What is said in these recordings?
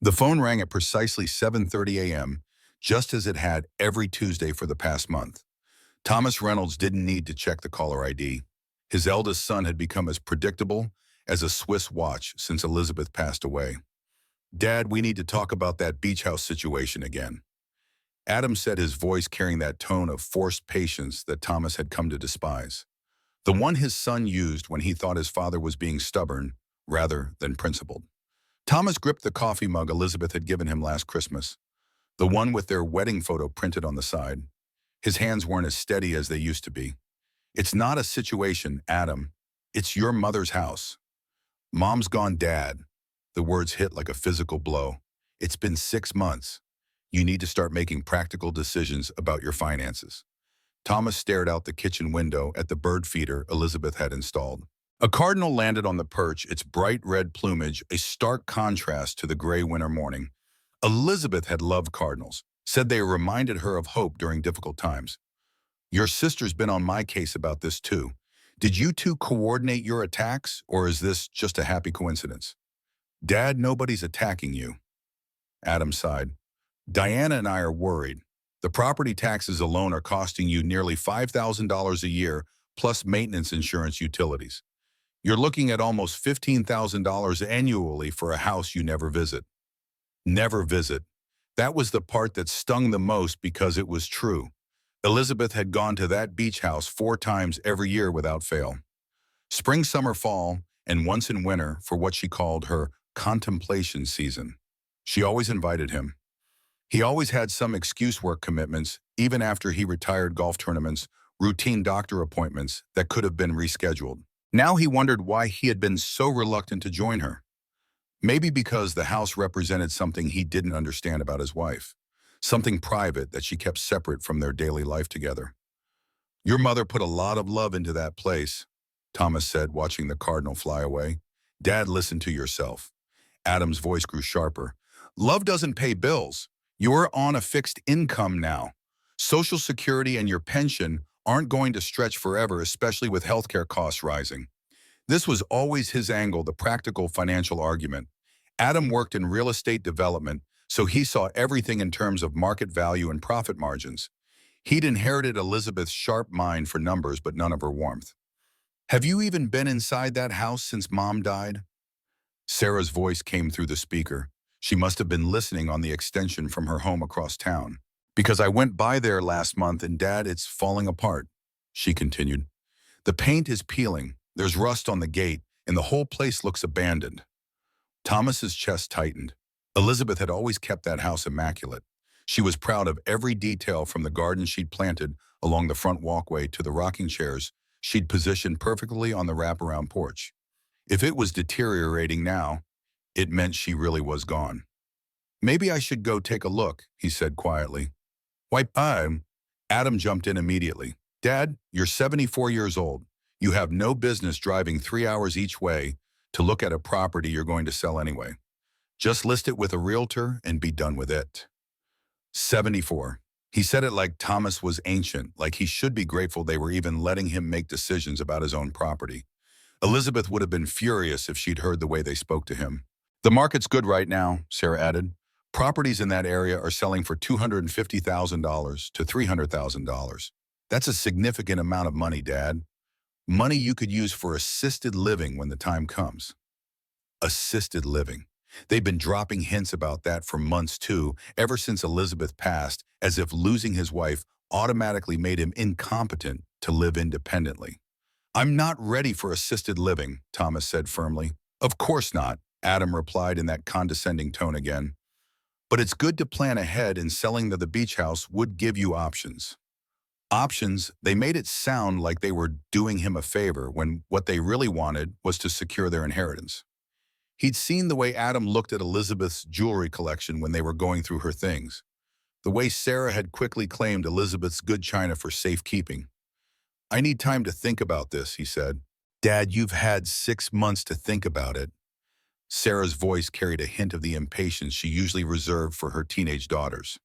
The phone rang at precisely 7:30 a.m., just as it had every Tuesday for the past month. Thomas Reynolds didn't need to check the caller ID. His eldest son had become as predictable as a Swiss watch since Elizabeth passed away. "Dad, we need to talk about that beach house situation again." Adam said, his voice carrying that tone of forced patience that Thomas had come to despise. The one his son used when he thought his father was being stubborn rather than principled. Thomas gripped the coffee mug Elizabeth had given him last Christmas, the one with their wedding photo printed on the side. His hands weren't as steady as they used to be. "It's not a situation, Adam. It's your mother's house." "Mom's gone, Dad." The words hit like a physical blow. "It's been 6 months. You need to start making practical decisions about your finances." Thomas stared out the kitchen window at the bird feeder Elizabeth had installed. A cardinal landed on the perch, its bright red plumage a stark contrast to the gray winter morning. Elizabeth had loved cardinals, said they reminded her of hope during difficult times. "Your sister's been on my case about this too. Did you two coordinate your attacks, or is this just a happy coincidence?" "Dad, nobody's attacking you." Adam sighed. "Diana and I are worried. The property taxes alone are costing you nearly $5,000 a year, plus maintenance, insurance, utilities. You're looking at almost $15,000 annually for a house you never visit." Never visit. That was the part that stung the most because it was true. Elizabeth had gone to that beach house 4 times every year without fail. Spring, summer, fall, and once in winter for what she called her contemplation season. She always invited him. He always had some excuse: work commitments, even after he retired, golf tournaments, routine doctor appointments that could have been rescheduled. Now he wondered why he had been so reluctant to join her. Maybe because the house represented something he didn't understand about his wife, something private that she kept separate from their daily life together. "Your mother put a lot of love into that place," Thomas said, watching the cardinal fly away. "Dad, listen to yourself." Adam's voice grew sharper. "Love doesn't pay bills. You're on a fixed income now. Social Security and your pension aren't going to stretch forever, especially with healthcare costs rising." This was always his angle, the practical financial argument. Adam worked in real estate development, so he saw everything in terms of market value and profit margins. He'd inherited Elizabeth's sharp mind for numbers, but none of her warmth. "Have you even been inside that house since Mom died?" Sarah's voice came through the speaker. She must have been listening on the extension from her home across town. "Because I went by there last month, and Dad, it's falling apart," she continued. "The paint is peeling, there's rust on the gate, and the whole place looks abandoned." Thomas's chest tightened. Elizabeth had always kept that house immaculate. She was proud of every detail, from the garden she'd planted along the front walkway to the rocking chairs she'd positioned perfectly on the wraparound porch. If it was deteriorating now, it meant she really was gone. "Maybe I should go take a look," he said quietly. "Why, Adam jumped in immediately. "Dad, you're 74 years old. You have no business driving 3 hours each way to look at a property you're going to sell anyway. Just list it with a realtor and be done with it." 74. He said it like Thomas was ancient, like he should be grateful they were even letting him make decisions about his own property. Elizabeth would have been furious if she'd heard the way they spoke to him. "The market's good right now," Sarah added. "Properties in that area are selling for $250,000 to $300,000. That's a significant amount of money, Dad. Money you could use for assisted living when the time comes." Assisted living. They'd been dropping hints about that for months too, ever since Elizabeth passed, as if losing his wife automatically made him incompetent to live independently. "I'm not ready for assisted living," Thomas said firmly. "Of course not," Adam replied in that condescending tone again. "But it's good to plan ahead, and selling the beach house would give you options." Options. They made it sound like they were doing him a favor, when what they really wanted was to secure their inheritance. He'd seen the way Adam looked at Elizabeth's jewelry collection when they were going through her things, the way Sarah had quickly claimed Elizabeth's good china for safekeeping. "I need time to think about this," he said. "Dad, you've had 6 months to think about it." Sarah's voice carried a hint of the impatience she usually reserved for her teenage daughters.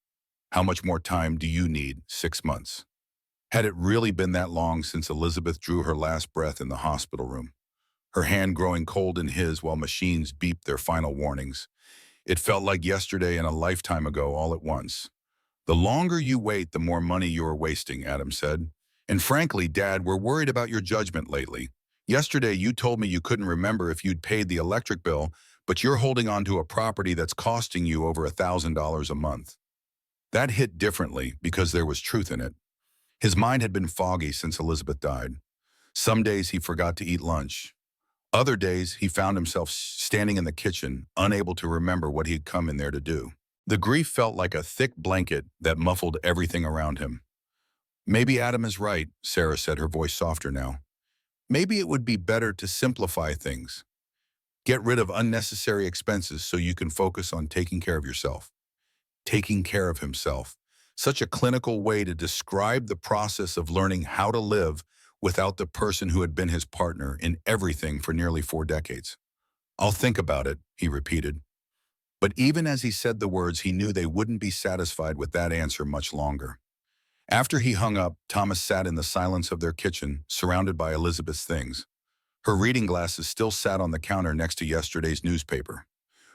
"How much more time do you need? 6 months?" Had it really been that long since Elizabeth drew her last breath in the hospital room, her hand growing cold in his while machines beeped their final warnings? It felt like yesterday and a lifetime ago all at once. The longer you wait, the more money you're wasting, Adam said. And frankly, Dad, we're worried about your judgment lately. Yesterday, you told me you couldn't remember if you'd paid the electric bill, but you're holding on to a property that's costing you over $1,000 a month. That hit differently because there was truth in it. His mind had been foggy since Elizabeth died. Some days he forgot to eat lunch. Other days, he found himself standing in the kitchen, unable to remember what he'd come in there to do. The grief felt like a thick blanket that muffled everything around him. Maybe Adam is right, Sarah said, her voice softer now. Maybe it would be better to simplify things. Get rid of unnecessary expenses so you can focus on taking care of yourself. Taking care of himself. Such a clinical way to describe the process of learning how to live without the person who had been his partner in everything for nearly 4 decades. I'll think about it, he repeated. But even as he said the words, he knew they wouldn't be satisfied with that answer much longer. After he hung up, Thomas sat in the silence of their kitchen, surrounded by Elizabeth's things. Her reading glasses still sat on the counter next to yesterday's newspaper.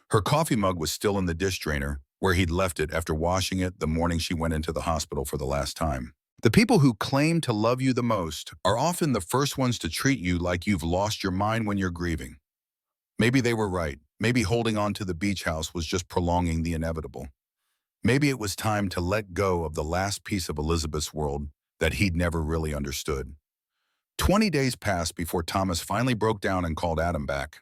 Her coffee mug was still in the dish drainer, where he'd left it after washing it the morning she went into the hospital for the last time. The people who claim to love you the most are often the first ones to treat you like you've lost your mind when you're grieving. Maybe they were right. Maybe holding on to the beach house was just prolonging the inevitable. Maybe it was time to let go of the last piece of Elizabeth's world that he'd never really understood. 20 days passed before Thomas finally broke down and called Adam back.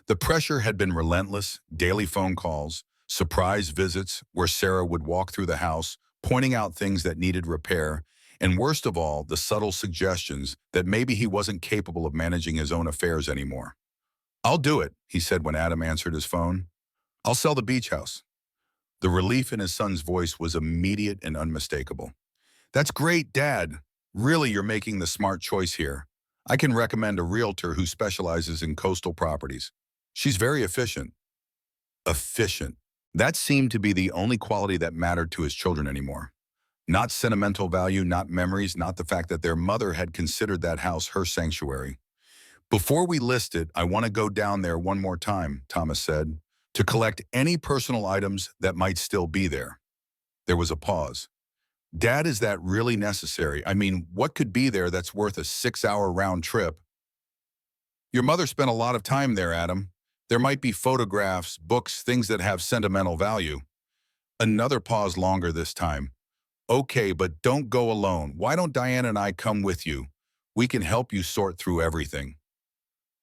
The pressure had been relentless: daily phone calls, surprise visits where Sarah would walk through the house, pointing out things that needed repair, and worst of all, the subtle suggestions that maybe he wasn't capable of managing his own affairs anymore. "I'll do it," he said when Adam answered his phone. "I'll sell the beach house." The relief in his son's voice was immediate and unmistakable. "That's great, Dad. Really, you're making the smart choice here. I can recommend a realtor who specializes in coastal properties. She's very efficient." Efficient. That seemed to be the only quality that mattered to his children anymore. Not sentimental value, not memories, not the fact that their mother had considered that house her sanctuary. "Before we list it, I want to go down there one more time," Thomas said, "to collect any personal items that might still be there." There was a pause. "Dad, is that really necessary? I mean, what could be there that's worth a 6-hour round trip?" "Your mother spent a lot of time there, Adam. There might be photographs, books, things that have sentimental value." Another pause, longer this time. "Okay, but don't go alone. Why don't Diane and I come with you? We can help you sort through everything."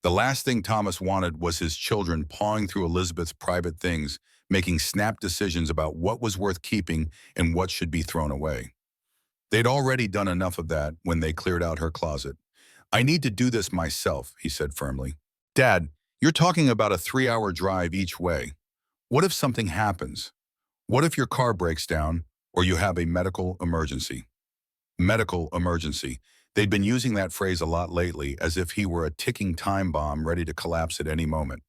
The last thing Thomas wanted was his children pawing through Elizabeth's private things, making snap decisions about what was worth keeping and what should be thrown away. They'd already done enough of that when they cleared out her closet. "I need to do this myself," he said firmly. "Dad, you're talking about a 3-hour drive each way. What if something happens? What if your car breaks down or you have a medical emergency?" Medical emergency. They'd been using that phrase a lot lately, as if he were a ticking time bomb ready to collapse at any moment.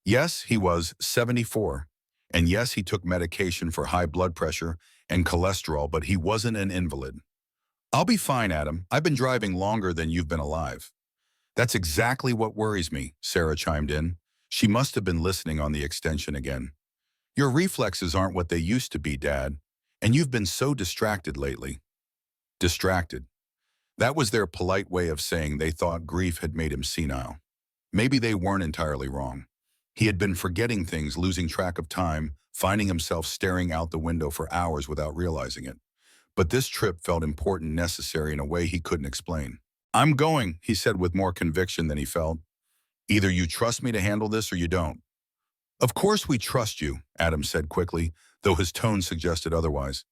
Yes, he was 74. And yes, he took medication for high blood pressure and cholesterol, but he wasn't an invalid. "I'll be fine, Adam. I've been driving longer than you've been alive." "That's exactly what worries me," Sarah chimed in. She must have been listening on the extension again. "Your reflexes aren't what they used to be, Dad. And you've been so distracted lately." Distracted. That was their polite way of saying they thought grief had made him senile. Maybe they weren't entirely wrong. He had been forgetting things, losing track of time, finding himself staring out the window for hours without realizing it. But this trip felt important, necessary in a way he couldn't explain. "I'm going," he said with more conviction than he felt. "Either you trust me to handle this or you don't." "Of course we trust you," Adam said quickly, though his tone suggested otherwise.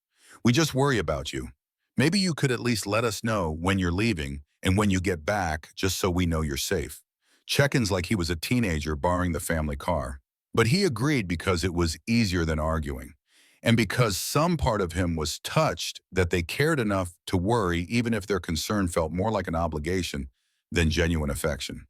"We just worry about you. Maybe you could at least let us know when you're leaving and when you get back, just so we know you're safe." Check-ins like he was a teenager borrowing the family car. But he agreed because it was easier than arguing, and because some part of him was touched that they cared enough to worry, even if their concern felt more like an obligation than genuine affection.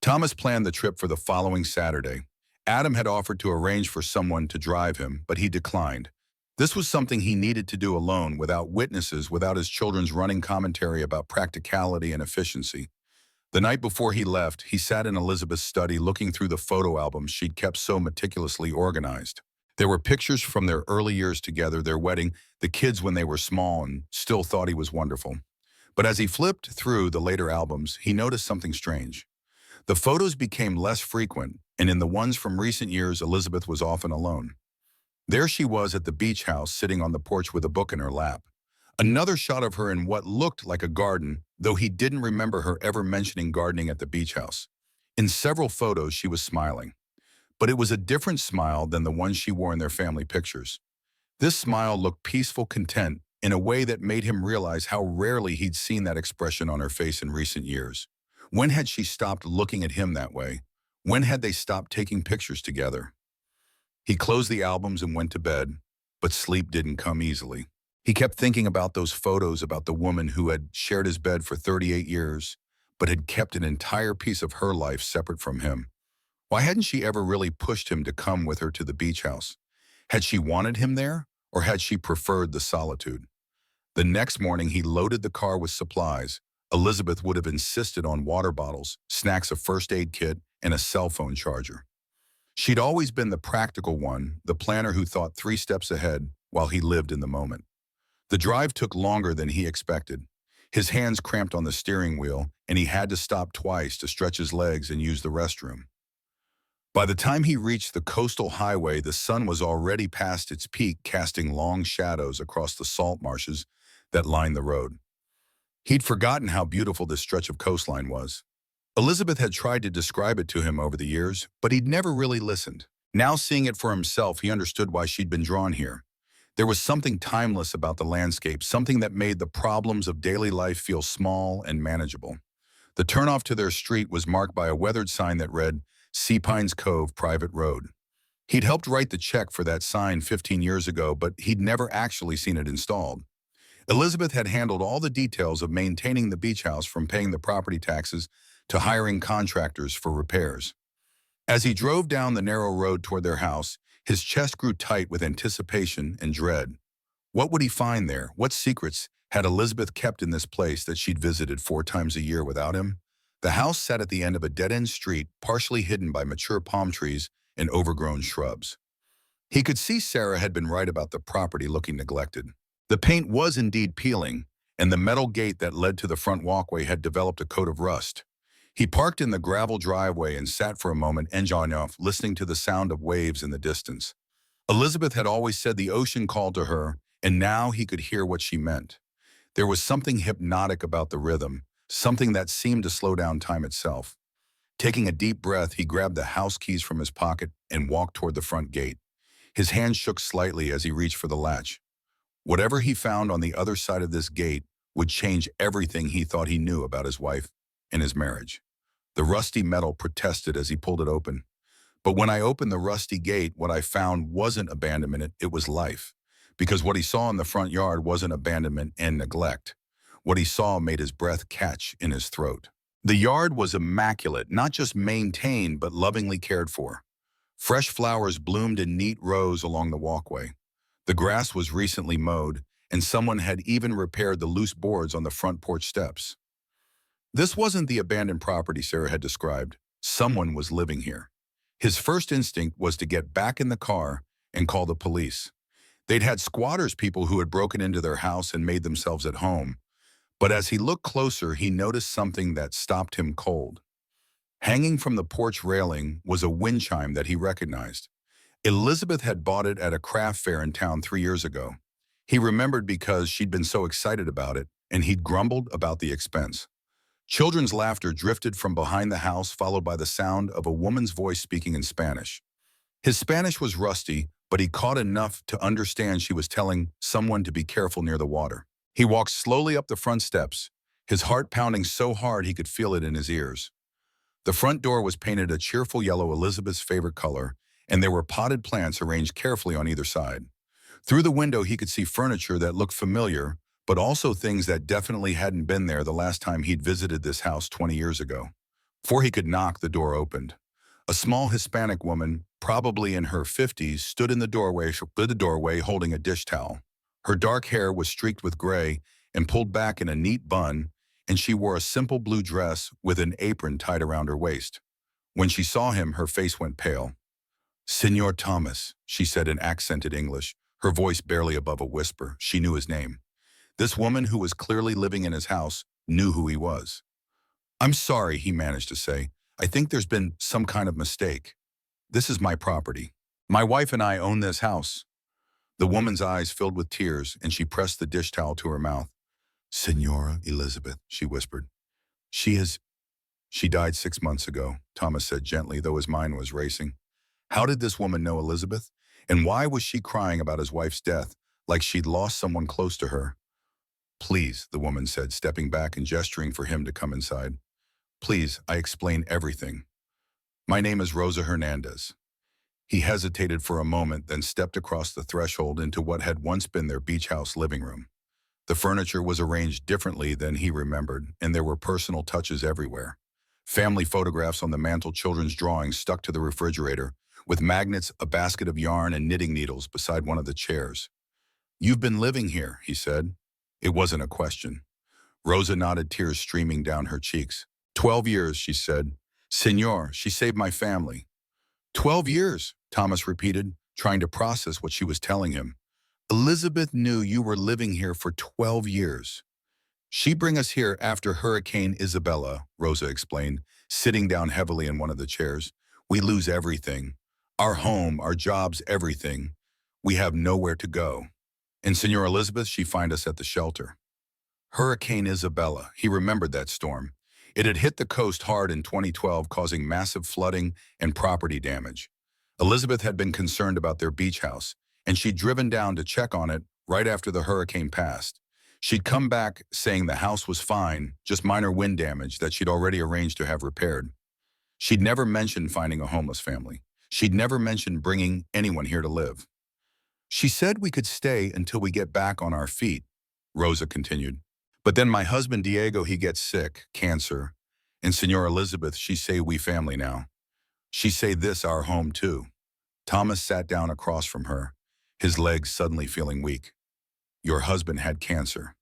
Thomas planned the trip for the following Saturday. Adam had offered to arrange for someone to drive him, but he declined. This was something he needed to do alone, without witnesses, without his children's running commentary about practicality and efficiency. The night before he left, he sat in Elizabeth's study looking through the photo albums she'd kept so meticulously organized. There were pictures from their early years together, their wedding, the kids when they were small and still thought he was wonderful. But as he flipped through the later albums, he noticed something strange. The photos became less frequent, and in the ones from recent years, Elizabeth was often alone. There she was at the beach house, sitting on the porch with a book in her lap. Another shot of her in what looked like a garden, though he didn't remember her ever mentioning gardening at the beach house. In several photos, she was smiling. But it was a different smile than the one she wore in their family pictures. This smile looked peaceful, content, in a way that made him realize how rarely he'd seen that expression on her face in recent years. When had she stopped looking at him that way? When had they stopped taking pictures together? He closed the albums and went to bed, but sleep didn't come easily. He kept thinking about those photos, about the woman who had shared his bed for 38 years, but had kept an entire piece of her life separate from him. Why hadn't she ever really pushed him to come with her to the beach house? Had she wanted him there, or had she preferred the solitude? The next morning, he loaded the car with supplies. Elizabeth would have insisted on water bottles, snacks, a first aid kit, and a cell phone charger. She'd always been the practical one, the planner who thought 3 steps ahead while he lived in the moment. The drive took longer than he expected. His hands cramped on the steering wheel, and he had to stop twice to stretch his legs and use the restroom. By the time he reached the coastal highway, the sun was already past its peak, casting long shadows across the salt marshes that lined the road. He'd forgotten how beautiful this stretch of coastline was. Elizabeth had tried to describe it to him over the years, but he'd never really listened. Now, seeing it for himself, he understood why she'd been drawn here. There was something timeless about the landscape, something that made the problems of daily life feel small and manageable. The turnoff to their street was marked by a weathered sign that read, Sea Pines Cove Private Road. He'd helped write the check for that sign 15 years ago, but he'd never actually seen it installed. Elizabeth had handled all the details of maintaining the beach house, from paying the property taxes to hiring contractors for repairs. As he drove down the narrow road toward their house, his chest grew tight with anticipation and dread. What would he find there? What secrets had Elizabeth kept in this place that she'd visited 4 times a year without him? The house sat at the end of a dead-end street, partially hidden by mature palm trees and overgrown shrubs. He could see Sarah had been right about the property looking neglected. The paint was indeed peeling, and the metal gate that led to the front walkway had developed a coat of rust. He parked in the gravel driveway and sat for a moment, engine off, listening to the sound of waves in the distance. Elizabeth had always said the ocean called to her, and now he could hear what she meant. There was something hypnotic about the rhythm, something that seemed to slow down time itself. Taking a deep breath, he grabbed the house keys from his pocket and walked toward the front gate. His hand shook slightly as he reached for the latch. Whatever he found on the other side of this gate would change everything he thought he knew about his wife and his marriage. The rusty metal protested as he pulled it open. But when I opened the rusty gate, what I found wasn't abandonment, it was life. Because what he saw in the front yard wasn't abandonment and neglect. What he saw made his breath catch in his throat. The yard was immaculate, not just maintained, but lovingly cared for. Fresh flowers bloomed in neat rows along the walkway. The grass was recently mowed, and someone had even repaired the loose boards on the front porch steps. This wasn't the abandoned property Sarah had described. Someone was living here. His first instinct was to get back in the car and call the police. They'd had squatters, people who had broken into their house and made themselves at home. But as he looked closer, he noticed something that stopped him cold. Hanging from the porch railing was a wind chime that he recognized. Elizabeth had bought it at a craft fair in town 3 years ago. He remembered because she'd been so excited about it, and he'd grumbled about the expense. Children's laughter drifted from behind the house, followed by the sound of a woman's voice speaking in Spanish. His Spanish was rusty, but he caught enough to understand she was telling someone to be careful near the water. He walked slowly up the front steps, his heart pounding so hard he could feel it in his ears. The front door was painted a cheerful yellow, Elizabeth's favorite color, and there were potted plants arranged carefully on either side. Through the window, he could see furniture that looked familiar, but also things that definitely hadn't been there the last time he'd visited this house 20 years ago. Before he could knock, the door opened. A small Hispanic woman, probably in her 50s, stood in the doorway holding a dish towel. Her dark hair was streaked with gray and pulled back in a neat bun, and she wore a simple blue dress with an apron tied around her waist. When she saw him, her face went pale. Senor Thomas, she said in accented English, her voice barely above a whisper. She knew his name. This woman who was clearly living in his house knew who he was. I'm sorry, he managed to say. I think there's been some kind of mistake. This is my property. My wife and I own this house. The woman's eyes filled with tears, and she pressed the dish towel to her mouth. Senora Elizabeth, she whispered. She died 6 months ago, Thomas said gently, though his mind was racing. How did this woman know Elizabeth? And why was she crying about his wife's death, like she'd lost someone close to her? Please, the woman said, stepping back and gesturing for him to come inside. Please, I explain everything. My name is Rosa Hernandez. He hesitated for a moment, then stepped across the threshold into what had once been their beach house living room. The furniture was arranged differently than he remembered, and there were personal touches everywhere. Family photographs on the mantel, children's drawings stuck to the refrigerator, with magnets, a basket of yarn, and knitting needles beside one of the chairs. You've been living here, he said. It wasn't a question. Rosa nodded, tears streaming down her cheeks. 12 years, she said. Senor, she saved my family. 12 years, Thomas repeated, trying to process what she was telling him. Elizabeth knew you were living here for 12 years. She bring us here after Hurricane Isabella, Rosa explained, sitting down heavily in one of the chairs. We lose everything. Our home, our jobs, everything. We have nowhere to go. And Senor Elizabeth, she find us at the shelter. Hurricane Isabella, he remembered that storm. It had hit the coast hard in 2012, causing massive flooding and property damage. Elizabeth had been concerned about their beach house, and she'd driven down to check on it right after the hurricane passed. She'd come back saying the house was fine, just minor wind damage that she'd already arranged to have repaired. She'd never mentioned finding a homeless family. She'd never mentioned bringing anyone here to live. She said we could stay until we get back on our feet, Rosa continued. But then my husband Diego, he gets sick, cancer. And Senora Elizabeth, she say we family now. She say this our home too. Thomas sat down across from her, his legs suddenly feeling weak. Your husband had cancer.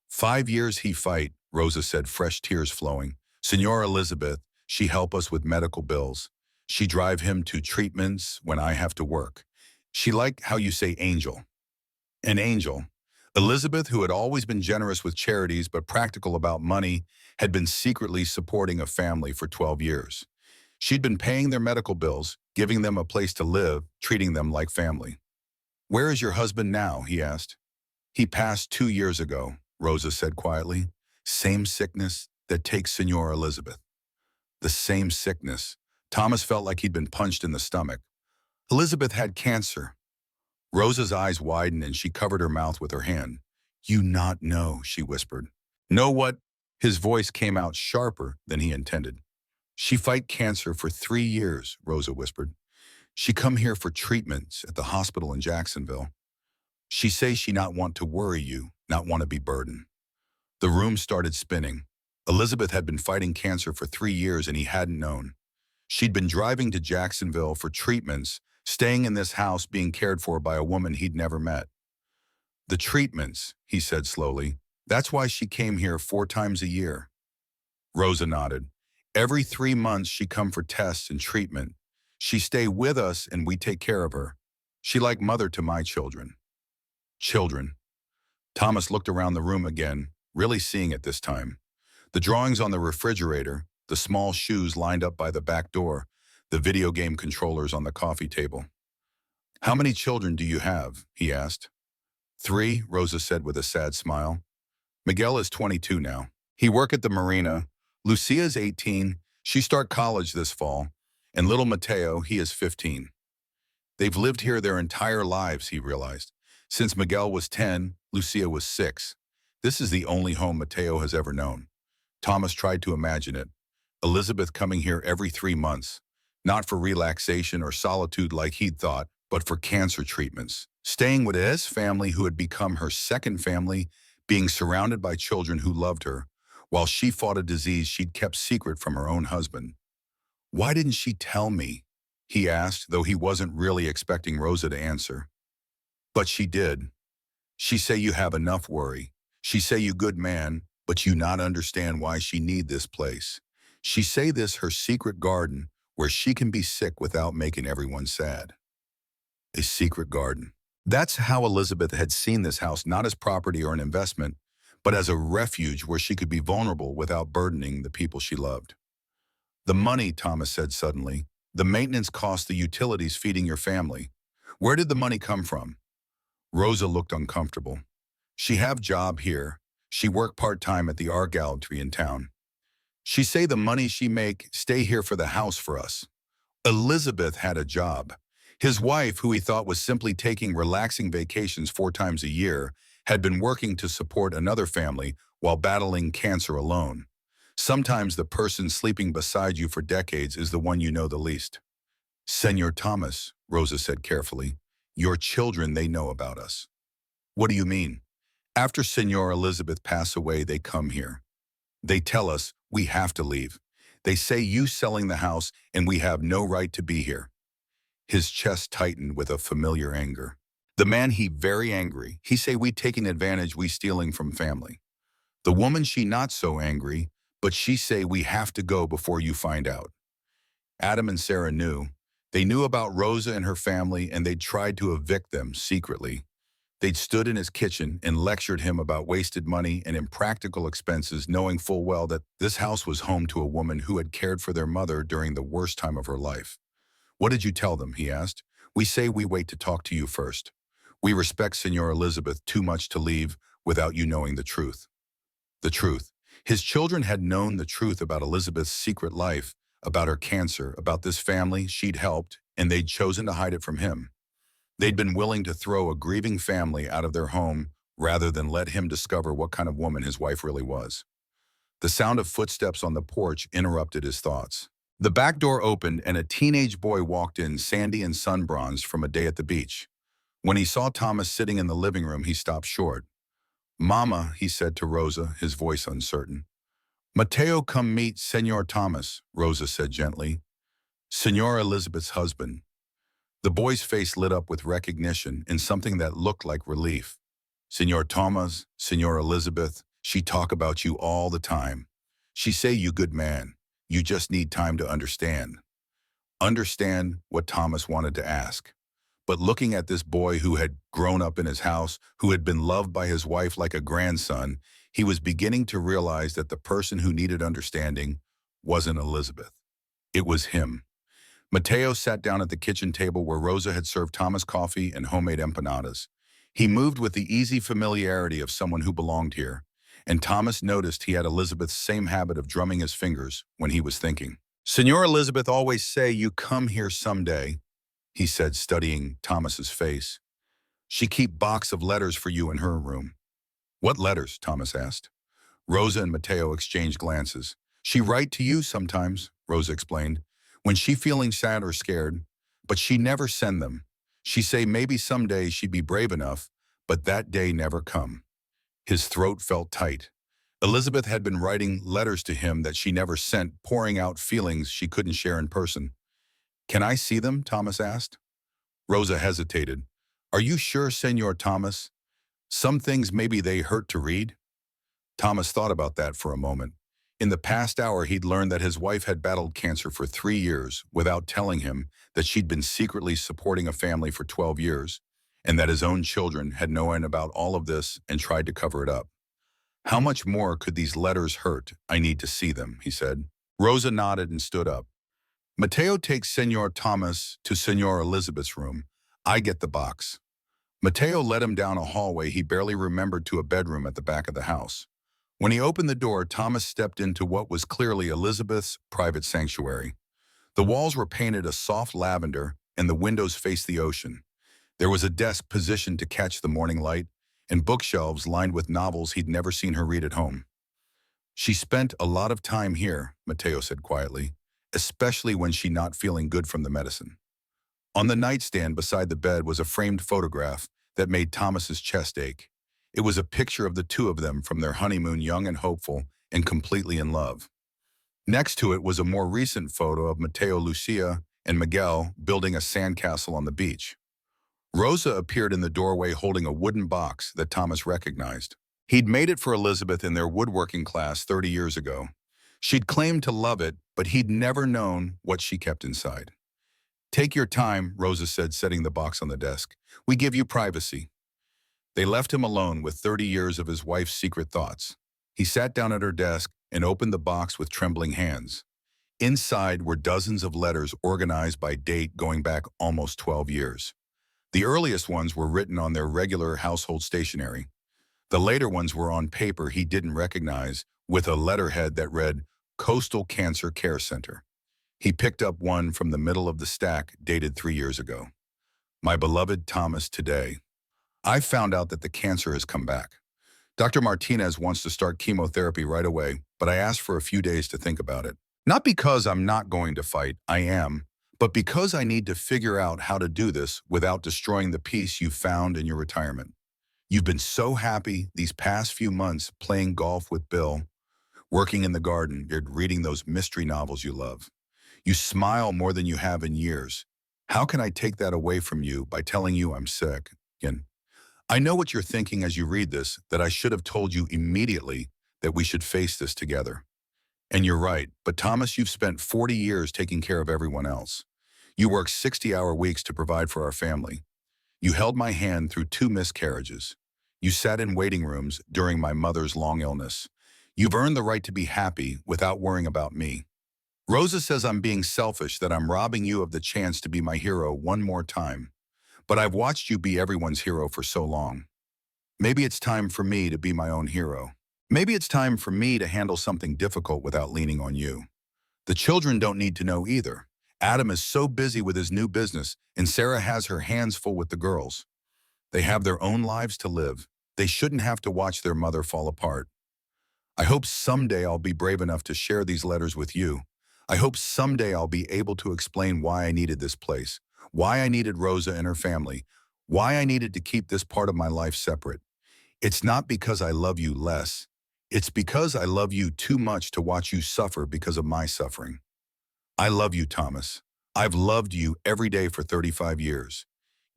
5 years he fight, Rosa said, fresh tears flowing. Senora Elizabeth, she help us with medical bills. She drive him to treatments when I have to work. She like how you say angel. An angel. Elizabeth, who had always been generous with charities but practical about money, had been secretly supporting a family for 12 years. She'd been paying their medical bills, giving them a place to live, treating them like family. Where is your husband now? He asked. He passed 2 years ago, Rosa said quietly. Same sickness that takes Senora Elizabeth. The same sickness. Thomas felt like he'd been punched in the stomach. Elizabeth had cancer. Rosa's eyes widened and she covered her mouth with her hand. You not know, she whispered. Know what? His voice came out sharper than he intended. She fight cancer for 3 years, Rosa whispered. She come here for treatments at the hospital in Jacksonville. She say she not want to worry you, not want to be burdened. The room started spinning. Elizabeth had been fighting cancer for 3 years and he hadn't known. She'd been driving to Jacksonville for treatments, staying in this house being cared for by a woman he'd never met. The treatments, he said slowly. That's why she came here 4 times a year. Rosa nodded. Every 3 months she come for tests and treatment. She stay with us and we take care of her. She like mother to my children. Children. Thomas looked around the room again, really seeing it this time. The drawings on the refrigerator, the small shoes lined up by the back door, the video game controllers on the coffee table. How many children do you have? He asked. 3, Rosa said with a sad smile. Miguel is 22 now. He work at the marina. Lucia's 18. She start college this fall. And little Mateo, he is 15. They've lived here their entire lives, he realized. Since Miguel was 10, Lucia was 6. This is the only home Mateo has ever known. Thomas tried to imagine it. Elizabeth coming here every 3 months, not for relaxation or solitude like he'd thought, but for cancer treatments. Staying with his family who had become her second family, being surrounded by children who loved her, while she fought a disease she'd kept secret from her own husband. Why didn't she tell me? He asked, though he wasn't really expecting Rosa to answer. But she did. She say you have enough worry. She say you good man, but you not understand why she need this place. She say this her secret garden, where she can be sick without making everyone sad. A secret garden. That's how Elizabeth had seen this house, not as property or an investment, but as a refuge where she could be vulnerable without burdening the people she loved. The money, Thomas said suddenly. The maintenance costs, the utilities feeding your family. Where did the money come from? Rosa looked uncomfortable. She have job here. She work part-time at the art gallery in town. She say the money she make stay here for the house for us. Elizabeth had a job. His wife, who he thought was simply taking relaxing vacations 4 times a year, had been working to support another family while battling cancer alone. Sometimes the person sleeping beside you for decades is the one you know the least. Senor Thomas, Rosa said carefully, your children, they know about us. What do you mean? After Senor Elizabeth passed away, they come here. They tell us we have to leave. They say you selling the house and we have no right to be here. His chest tightened with a familiar anger. The man he very angry. He say we taking advantage, we stealing from family. The woman she not so angry, but she say we have to go before you find out. Adam and Sarah knew. They knew about Rosa and her family, and they'd tried to evict them secretly. They'd stood in his kitchen and lectured him about wasted money and impractical expenses, knowing full well that this house was home to a woman who had cared for their mother during the worst time of her life. What did you tell them? He asked. We say we wait to talk to you first. We respect Senor Elizabeth too much to leave without you knowing the truth. The truth. His children had known the truth about Elizabeth's secret life, about her cancer, about this family she'd helped, and they'd chosen to hide it from him. They'd been willing to throw a grieving family out of their home rather than let him discover what kind of woman his wife really was. The sound of footsteps on the porch interrupted his thoughts. The back door opened and a teenage boy walked in, sandy and sun-bronzed from a day at the beach. When he saw Thomas sitting in the living room, he stopped short. Mama, he said to Rosa, his voice uncertain. Mateo, come meet Senor Thomas, Rosa said gently. Senor Elizabeth's husband. The boy's face lit up with recognition and something that looked like relief. Senor Thomas, Senor Elizabeth, she talk about you all the time. She say you good man. You just need time to understand. Understand what Thomas wanted to ask. But looking at this boy who had grown up in his house, who had been loved by his wife like a grandson, he was beginning to realize that the person who needed understanding wasn't Elizabeth. It was him. Mateo sat down at the kitchen table where Rosa had served Thomas coffee and homemade empanadas. He moved with the easy familiarity of someone who belonged here, and Thomas noticed he had Elizabeth's same habit of drumming his fingers when he was thinking. Senor Elizabeth always say you come here someday, he said, studying Thomas's face. She keep box of letters for you in her room. What letters? Thomas asked. Rosa and Mateo exchanged glances. She write to you sometimes, Rosa explained, when she feeling sad or scared, but she never send them. She say maybe someday she'd be brave enough, but that day never come. His throat felt tight. Elizabeth had been writing letters to him that she never sent, pouring out feelings she couldn't share in person. Can I see them? Thomas asked. Rosa hesitated. Are you sure, Senor Thomas? Some things maybe they hurt to read? Thomas thought about that for a moment. In the past hour, he'd learned that his wife had battled cancer for 3 years without telling him that she'd been secretly supporting a family for 12 years, and that his own children had known about all of this and tried to cover it up. How much more could these letters hurt? I need to see them, he said. Rosa nodded and stood up. Mateo takes Senor Thomas to Senor Elizabeth's room. I get the box. Mateo led him down a hallway he barely remembered to a bedroom at the back of the house. When he opened the door, Thomas stepped into what was clearly Elizabeth's private sanctuary. The walls were painted a soft lavender and the windows faced the ocean. There was a desk positioned to catch the morning light and bookshelves lined with novels he'd never seen her read at home. She spent a lot of time here, Mateo said quietly, especially when she not feeling good from the medicine. On the nightstand beside the bed was a framed photograph that made Thomas's chest ache. It was a picture of the two of them from their honeymoon, young and hopeful and completely in love. Next to it was a more recent photo of Mateo, Lucia, and Miguel building a sandcastle on the beach. Rosa appeared in the doorway holding a wooden box that Thomas recognized. He'd made it for Elizabeth in their woodworking class 30 years ago. She'd claimed to love it, but he'd never known what she kept inside. Take your time, Rosa said, setting the box on the desk. We give you privacy. They left him alone with 30 years of his wife's secret thoughts. He sat down at her desk and opened the box with trembling hands. Inside were dozens of letters organized by date going back almost 12 years. The earliest ones were written on their regular household stationery. The later ones were on paper he didn't recognize, with a letterhead that read, Coastal Cancer Care Center. He picked up one from the middle of the stack, dated 3 years ago. My beloved Thomas, today, I found out that the cancer has come back. Dr. Martinez wants to start chemotherapy right away, but I asked for a few days to think about it. Not because I'm not going to fight, I am, but because I need to figure out how to do this without destroying the peace you found in your retirement. You've been so happy these past few months playing golf with Bill, working in the garden, you're reading those mystery novels you love. You smile more than you have in years. How can I take that away from you by telling you I'm sick? And I know what you're thinking as you read this, that I should have told you immediately that we should face this together. And you're right, but Thomas, you've spent 40 years taking care of everyone else. You worked 60-hour weeks to provide for our family. You held my hand through 2 miscarriages. You sat in waiting rooms during my mother's long illness. You've earned the right to be happy without worrying about me. Rosa says I'm being selfish, that I'm robbing you of the chance to be my hero one more time. But I've watched you be everyone's hero for so long. Maybe it's time for me to be my own hero. Maybe it's time for me to handle something difficult without leaning on you. The children don't need to know either. Adam is so busy with his new business, and Sarah has her hands full with the girls. They have their own lives to live. They shouldn't have to watch their mother fall apart. I hope someday I'll be brave enough to share these letters with you. I hope someday I'll be able to explain why I needed this place, why I needed Rosa and her family, why I needed to keep this part of my life separate. It's not because I love you less. It's because I love you too much to watch you suffer because of my suffering. I love you, Thomas. I've loved you every day for 35 years,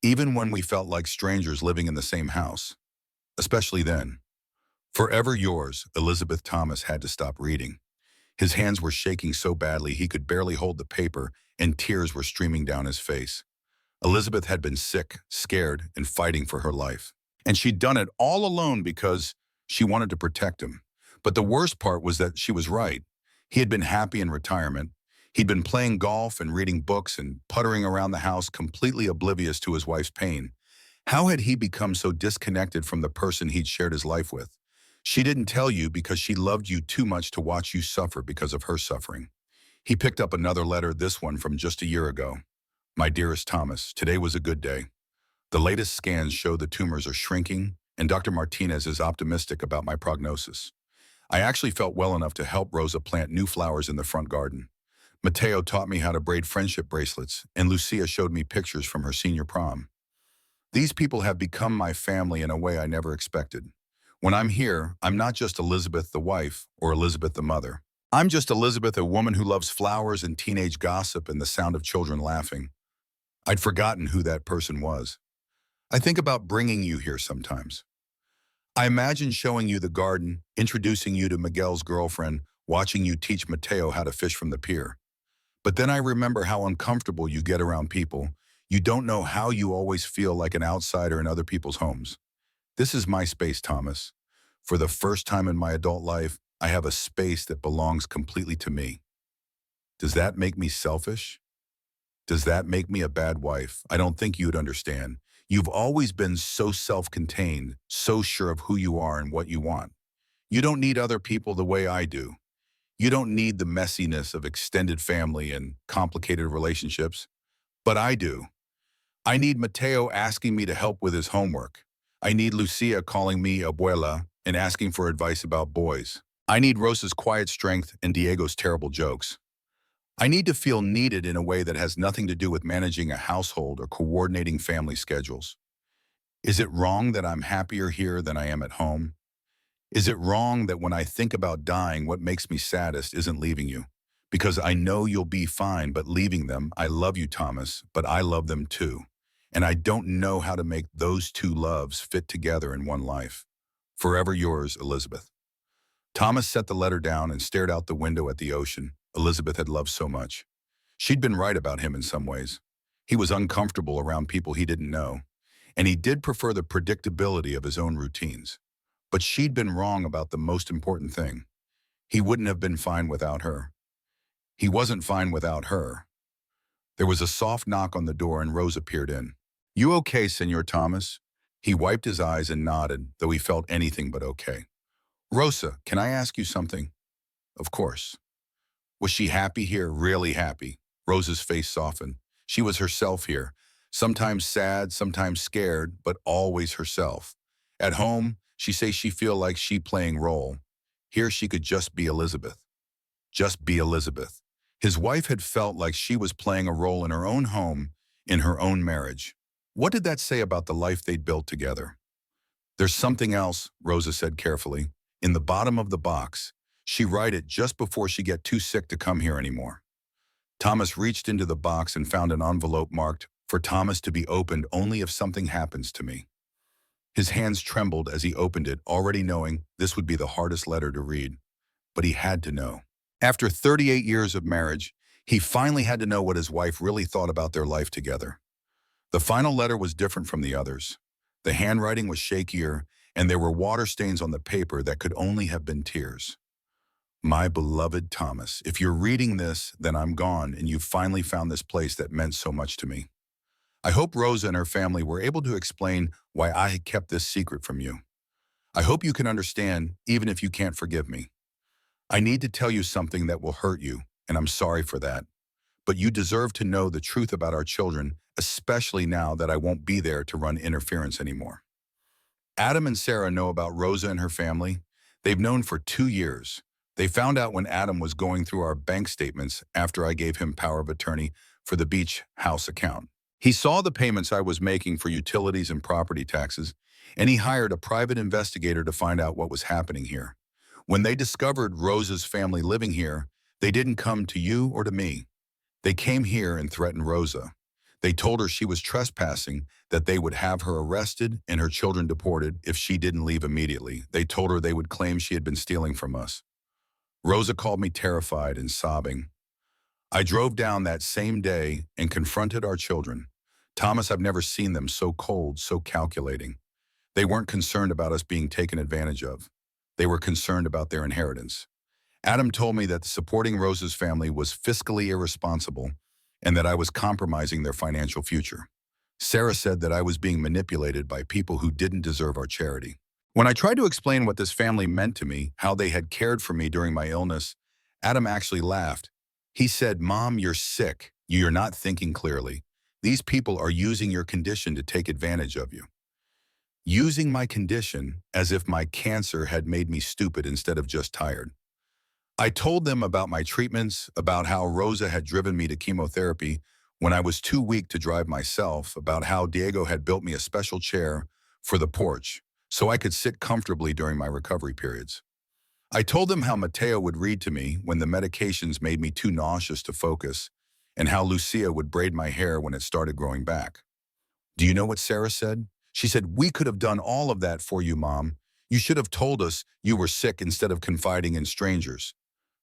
even when we felt like strangers living in the same house. Especially then. Forever yours, Elizabeth. Thomas had to stop reading. His hands were shaking so badly he could barely hold the paper, and tears were streaming down his face. Elizabeth had been sick, scared, and fighting for her life. And she'd done it all alone because she wanted to protect him. But the worst part was that she was right. He had been happy in retirement. He'd been playing golf and reading books and puttering around the house, completely oblivious to his wife's pain. How had he become so disconnected from the person he'd shared his life with? She didn't tell you because she loved you too much to watch you suffer because of her suffering. He picked up another letter, this one from just a year ago. My dearest Thomas, today was a good day. The latest scans show the tumors are shrinking, and Dr. Martinez is optimistic about my prognosis. I actually felt well enough to help Rosa plant new flowers in the front garden. Mateo taught me how to braid friendship bracelets, and Lucia showed me pictures from her senior prom. These people have become my family in a way I never expected. When I'm here, I'm not just Elizabeth the wife or Elizabeth the mother. I'm just Elizabeth, a woman who loves flowers and teenage gossip and the sound of children laughing. I'd forgotten who that person was. I think about bringing you here sometimes. I imagine showing you the garden, introducing you to Miguel's girlfriend, watching you teach Mateo how to fish from the pier. But then I remember how uncomfortable you get around people. You don't know how you always feel like an outsider in other people's homes. This is my space, Thomas. For the first time in my adult life, I have a space that belongs completely to me. Does that make me selfish? Does that make me a bad wife? I don't think you'd understand. You've always been so self-contained, so sure of who you are and what you want. You don't need other people the way I do. You don't need the messiness of extended family and complicated relationships. But I do. I need Mateo asking me to help with his homework. I need Lucia calling me abuela and asking for advice about boys. I need Rosa's quiet strength and Diego's terrible jokes. I need to feel needed in a way that has nothing to do with managing a household or coordinating family schedules. Is it wrong that I'm happier here than I am at home? Is it wrong that when I think about dying, what makes me saddest isn't leaving you? Because I know you'll be fine, but leaving them, I love you, Thomas, but I love them too. And I don't know how to make those two loves fit together in one life. Forever yours, Elizabeth. Thomas set the letter down and stared out the window at the ocean Elizabeth had loved so much. She'd been right about him in some ways. He was uncomfortable around people he didn't know, and he did prefer the predictability of his own routines. But she'd been wrong about the most important thing. He wouldn't have been fine without her. He wasn't fine without her. There was a soft knock on the door and Rose appeared in. "You okay, Senor Thomas?" He wiped his eyes and nodded, though he felt anything but okay. "Rosa, can I ask you something?" "Of course." Was she happy here? Really happy? Rosa's face softened. She was herself here. Sometimes sad, sometimes scared, but always herself. At home, she say she feel like she playing role. Here she could just be Elizabeth. Just be Elizabeth. His wife had felt like she was playing a role in her own home, in her own marriage. What did that say about the life they'd built together? "There's something else," Rosa said carefully. "In the bottom of the box. She write it just before she get too sick to come here anymore." Thomas reached into the box and found an envelope marked, "For Thomas to be opened only if something happens to me." His hands trembled as he opened it, already knowing this would be the hardest letter to read. But he had to know. After 38 years of marriage, he finally had to know what his wife really thought about their life together. The final letter was different from the others. The handwriting was shakier, and there were water stains on the paper that could only have been tears. "My beloved Thomas, if you're reading this, then I'm gone, and you've finally found this place that meant so much to me. I hope Rosa and her family were able to explain why I had kept this secret from you. I hope you can understand, even if you can't forgive me. I need to tell you something that will hurt you, and I'm sorry for that. But you deserve to know the truth about our children, especially now that I won't be there to run interference anymore." Adam and Sarah know about Rosa and her family. They've known for 2 years. They found out when Adam was going through our bank statements after I gave him power of attorney for the beach house account. He saw the payments I was making for utilities and property taxes, and he hired a private investigator to find out what was happening here. When they discovered Rosa's family living here, they didn't come to you or to me. They came here and threatened Rosa. They told her she was trespassing, that they would have her arrested and her children deported if she didn't leave immediately. They told her they would claim she had been stealing from us. Rosa called me terrified and sobbing. I drove down that same day and confronted our children. Thomas, I've never seen them so cold, so calculating. They weren't concerned about us being taken advantage of. They were concerned about their inheritance. Adam told me that supporting Rosa's family was fiscally irresponsible and that I was compromising their financial future. Sarah said that I was being manipulated by people who didn't deserve our charity. When I tried to explain what this family meant to me, how they had cared for me during my illness, Adam actually laughed. He said, "Mom, you're sick. You're not thinking clearly. These people are using your condition to take advantage of you." Using my condition as if my cancer had made me stupid instead of just tired. I told them about my treatments, about how Rosa had driven me to chemotherapy when I was too weak to drive myself, about how Diego had built me a special chair for the porch so I could sit comfortably during my recovery periods. I told them how Mateo would read to me when the medications made me too nauseous to focus, and how Lucia would braid my hair when it started growing back. Do you know what Sarah said? She said, "We could have done all of that for you, Mom. You should have told us you were sick instead of confiding in strangers."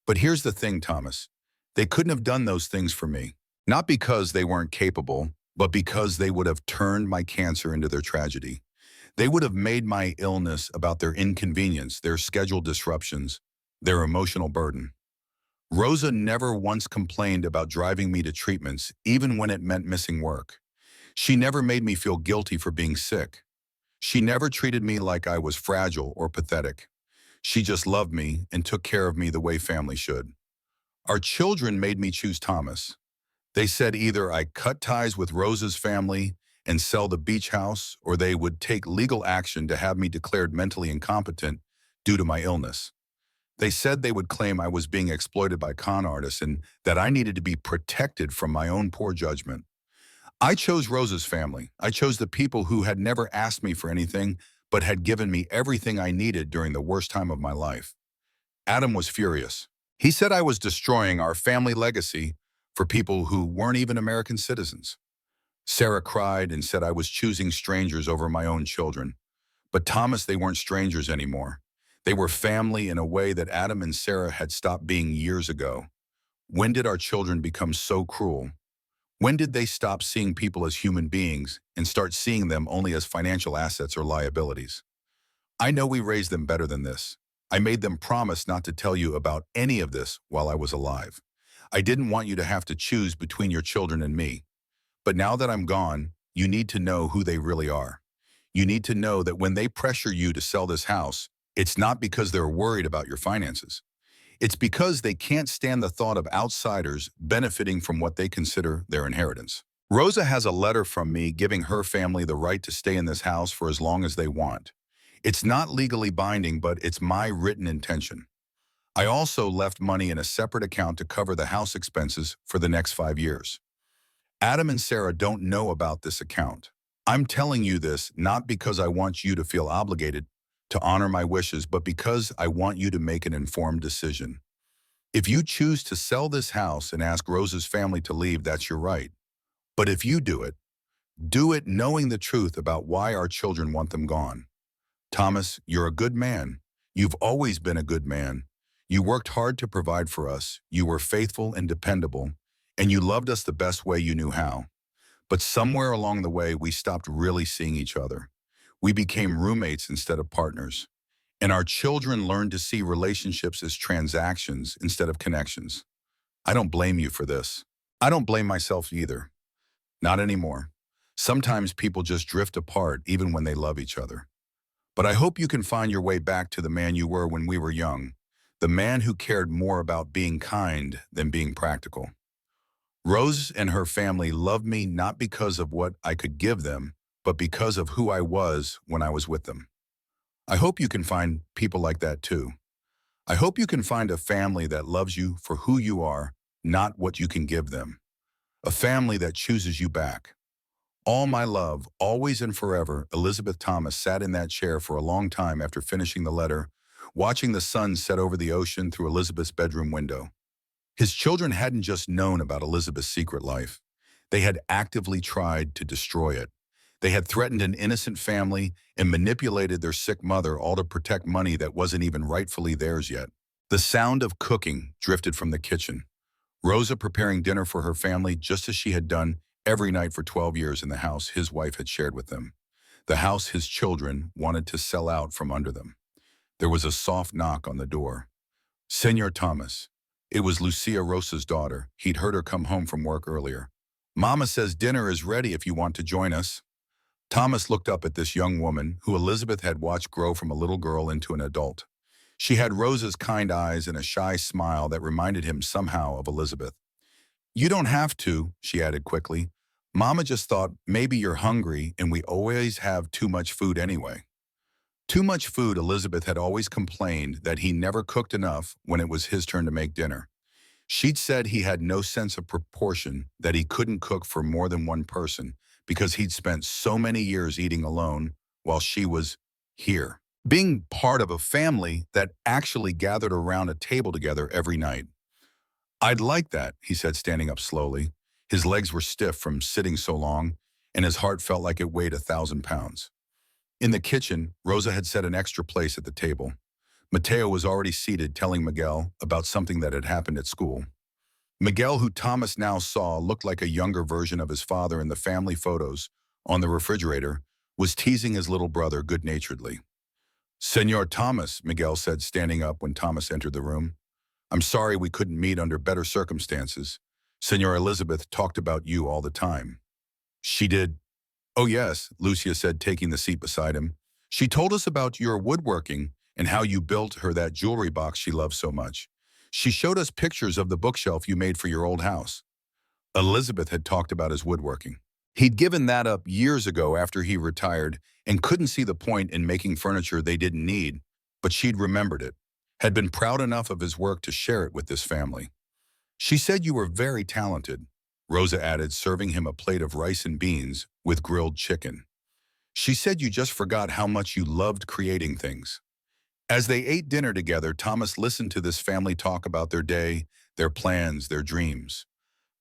But here's the thing, Thomas. They couldn't have done those things for me. Not because they weren't capable, but because they would have turned my cancer into their tragedy. They would have made my illness about their inconvenience, their schedule disruptions, their emotional burden. Rosa never once complained about driving me to treatments, even when it meant missing work. She never made me feel guilty for being sick. She never treated me like I was fragile or pathetic. She just loved me and took care of me the way family should. Our children made me choose Thomas. They said either I cut ties with Rosa's family and sell the beach house, or they would take legal action to have me declared mentally incompetent due to my illness. They said they would claim I was being exploited by con artists and that I needed to be protected from my own poor judgment. I chose Rosa's family. I chose the people who had never asked me for anything, but had given me everything I needed during the worst time of my life. Adam was furious. He said I was destroying our family legacy for people who weren't even American citizens. Sarah cried and said I was choosing strangers over my own children. But Thomas, they weren't strangers anymore. They were family in a way that Adam and Sarah had stopped being years ago. When did our children become so cruel? When did they stop seeing people as human beings and start seeing them only as financial assets or liabilities? I know we raised them better than this. I made them promise not to tell you about any of this while I was alive. I didn't want you to have to choose between your children and me. But now that I'm gone, you need to know who they really are. You need to know that when they pressure you to sell this house, it's not because they're worried about your finances. It's because they can't stand the thought of outsiders benefiting from what they consider their inheritance. Rosa has a letter from me giving her family the right to stay in this house for as long as they want. It's not legally binding, but it's my written intention. I also left money in a separate account to cover the house expenses for the next 5 years. Adam and Sarah don't know about this account. I'm telling you this not because I want you to feel obligated to honor my wishes, but because I want you to make an informed decision. If you choose to sell this house and ask Rosa's family to leave, that's your right. But if you do it knowing the truth about why our children want them gone. Thomas, you're a good man. You've always been a good man. You worked hard to provide for us. You were faithful and dependable, and you loved us the best way you knew how. But somewhere along the way, we stopped really seeing each other. We became roommates instead of partners. And our children learned to see relationships as transactions instead of connections. I don't blame you for this. I don't blame myself either. Not anymore. Sometimes people just drift apart even when they love each other. But I hope you can find your way back to the man you were when we were young, the man who cared more about being kind than being practical. Rose and her family loved me not because of what I could give them, but because of who I was when I was with them. I hope you can find people like that too. I hope you can find a family that loves you for who you are, not what you can give them. A family that chooses you back. All my love, always and forever, Elizabeth Thomas sat in that chair for a long time after finishing the letter, watching the sun set over the ocean through Elizabeth's bedroom window. His children hadn't just known about Elizabeth's secret life. They had actively tried to destroy it. They had threatened an innocent family and manipulated their sick mother, all to protect money that wasn't even rightfully theirs yet. The sound of cooking drifted from the kitchen. Rosa preparing dinner for her family just as she had done every night for 12 years in the house his wife had shared with them. The house his children wanted to sell out from under them. There was a soft knock on the door. Senor Thomas. It was Lucia Rosa's daughter. He'd heard her come home from work earlier. Mama says dinner is ready if you want to join us. Thomas looked up at this young woman who Elizabeth had watched grow from a little girl into an adult. She had Rosa's kind eyes and a shy smile that reminded him somehow of Elizabeth. You don't have to, she added quickly. Mama just thought maybe you're hungry and we always have too much food anyway. Too much food, Elizabeth had always complained that he never cooked enough when it was his turn to make dinner. She'd said he had no sense of proportion, that he couldn't cook for more than one person because he'd spent so many years eating alone while she was here, being part of a family that actually gathered around a table together every night. I'd like that, he said, standing up slowly. His legs were stiff from sitting so long, and his heart felt like it weighed 1,000 pounds. In the kitchen, Rosa had set an extra place at the table. Mateo was already seated telling Miguel about something that had happened at school. Miguel, who Thomas now saw looked like a younger version of his father in the family photos on the refrigerator, was teasing his little brother good-naturedly. Senor Thomas, Miguel said, standing up when Thomas entered the room. I'm sorry we couldn't meet under better circumstances. Senor Elizabeth talked about you all the time. She did. Oh yes, Lucia said, taking the seat beside him. She told us about your woodworking and how you built her that jewelry box she loved so much. She showed us pictures of the bookshelf you made for your old house. Elizabeth had talked about his woodworking. He'd given that up years ago after he retired and couldn't see the point in making furniture they didn't need, but she'd remembered it, had been proud enough of his work to share it with this family. She said you were very talented, Rosa added, serving him a plate of rice and beans with grilled chicken. She said you just forgot how much you loved creating things. As they ate dinner together, Thomas listened to this family talk about their day, their plans, their dreams.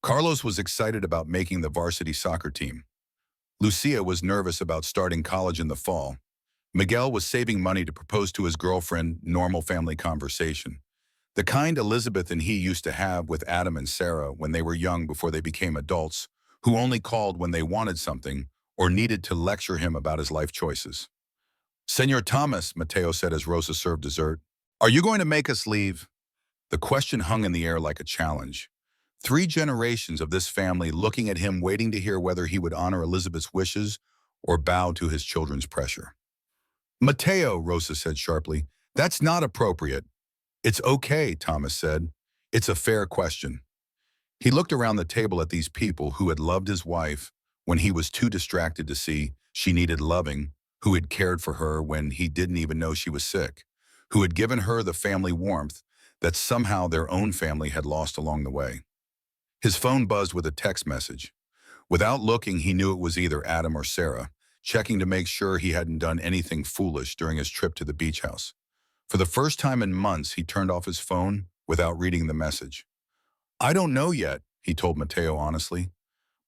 Carlos was excited about making the varsity soccer team. Lucia was nervous about starting college in the fall. Miguel was saving money to propose to his girlfriend, normal family conversation. The kind Elizabeth and he used to have with Adam and Sarah when they were young before they became adults, who only called when they wanted something or needed to lecture him about his life choices. Senor Thomas, Mateo said as Rosa served dessert, are you going to make us leave? The question hung in the air like a challenge. 3 generations of this family looking at him waiting to hear whether he would honor Elizabeth's wishes or bow to his children's pressure. Mateo, Rosa said sharply, that's not appropriate. It's okay, Thomas said. It's a fair question. He looked around the table at these people who had loved his wife when he was too distracted to see she needed loving, who had cared for her when he didn't even know she was sick, who had given her the family warmth that somehow their own family had lost along the way. His phone buzzed with a text message. Without looking, he knew it was either Adam or Sarah, checking to make sure he hadn't done anything foolish during his trip to the beach house. For the first time in months, he turned off his phone without reading the message. I don't know yet, he told Mateo honestly,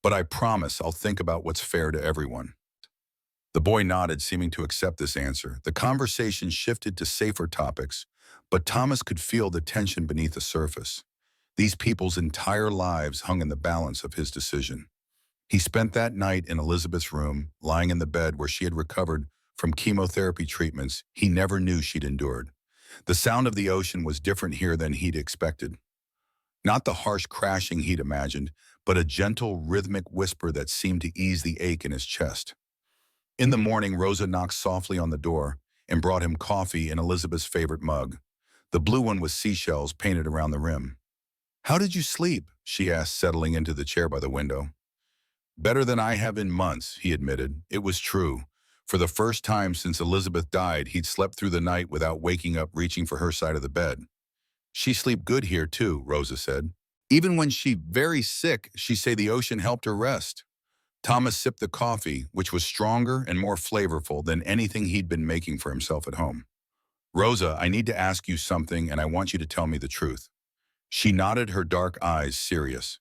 but I promise I'll think about what's fair to everyone. The boy nodded, seeming to accept this answer. The conversation shifted to safer topics, but Thomas could feel the tension beneath the surface. These people's entire lives hung in the balance of his decision. He spent that night in Elizabeth's room, lying in the bed where she had recovered from chemotherapy treatments he never knew she'd endured. The sound of the ocean was different here than he'd expected. Not the harsh crashing he'd imagined, but a gentle, rhythmic whisper that seemed to ease the ache in his chest. In the morning, Rosa knocked softly on the door and brought him coffee in Elizabeth's favorite mug. The blue one with seashells painted around the rim. How did you sleep? She asked, settling into the chair by the window. Better than I have in months, he admitted. It was true. For the first time since Elizabeth died, he'd slept through the night without waking up reaching for her side of the bed. She sleep good here too, Rosa said. Even when she very sick, she say the ocean helped her rest. Thomas sipped the coffee, which was stronger and more flavorful than anything he'd been making for himself at home. Rosa, I need to ask you something and I want you to tell me the truth. She nodded, her dark eyes serious.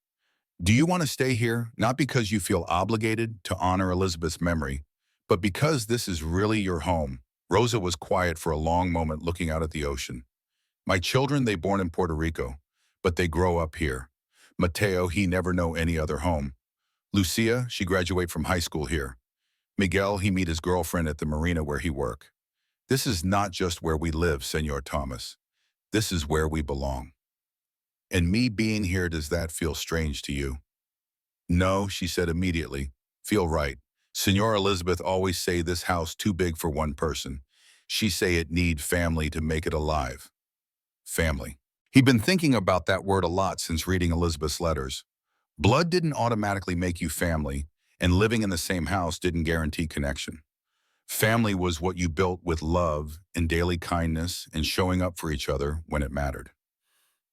Do you want to stay here, not because you feel obligated to honor Elizabeth's memory, but because this is really your home? Rosa was quiet for a long moment, looking out at the ocean. My children, they born in Puerto Rico, but they grow up here. Mateo, he never know any other home. Lucia, she graduate from high school here. Miguel, he meet his girlfriend at the marina where he work. This is not just where we live, Senor Thomas. This is where we belong. And me being here, does that feel strange to you? No, she said immediately. Feel right. Senor Elizabeth always say this house too big for one person. She say it need family to make it alive. Family. He'd been thinking about that word a lot since reading Elizabeth's letters. Blood didn't automatically make you family, and living in the same house didn't guarantee connection. Family was what you built with love and daily kindness and showing up for each other when it mattered.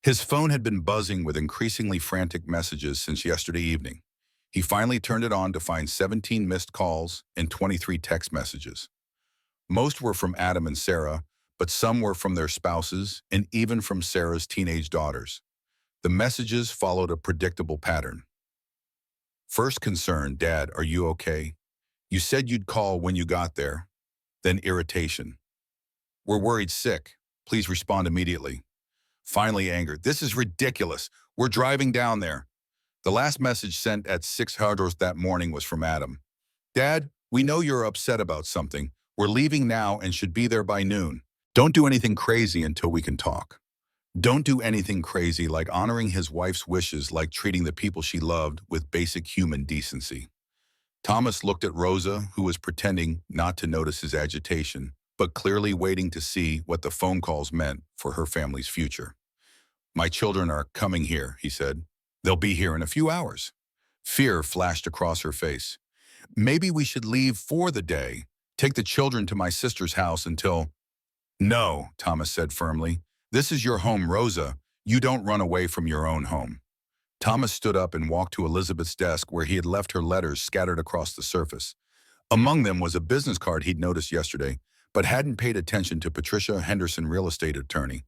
His phone had been buzzing with increasingly frantic messages since yesterday evening. He finally turned it on to find 17 missed calls and 23 text messages. Most were from Adam and Sarah, but some were from their spouses and even from Sarah's teenage daughters. The messages followed a predictable pattern. First concern, Dad, are you okay? You said you'd call when you got there. Then irritation. We're worried sick. Please respond immediately. Finally angered. This is ridiculous. We're driving down there. The last message sent at 6:00 that morning was from Adam. Dad, we know you're upset about something. We're leaving now and should be there by noon. Don't do anything crazy until we can talk. Don't do anything crazy like honoring his wife's wishes, like treating the people she loved with basic human decency. Thomas looked at Rosa, who was pretending not to notice his agitation, but clearly waiting to see what the phone calls meant for her family's future. My children are coming here, he said. They'll be here in a few hours. Fear flashed across her face. Maybe we should leave for the day. Take the children to my sister's house until... No, Thomas said firmly. This is your home, Rosa. You don't run away from your own home. Thomas stood up and walked to Elizabeth's desk where he had left her letters scattered across the surface. Among them was a business card he'd noticed yesterday, but hadn't paid attention to Patricia Henderson, real estate attorney.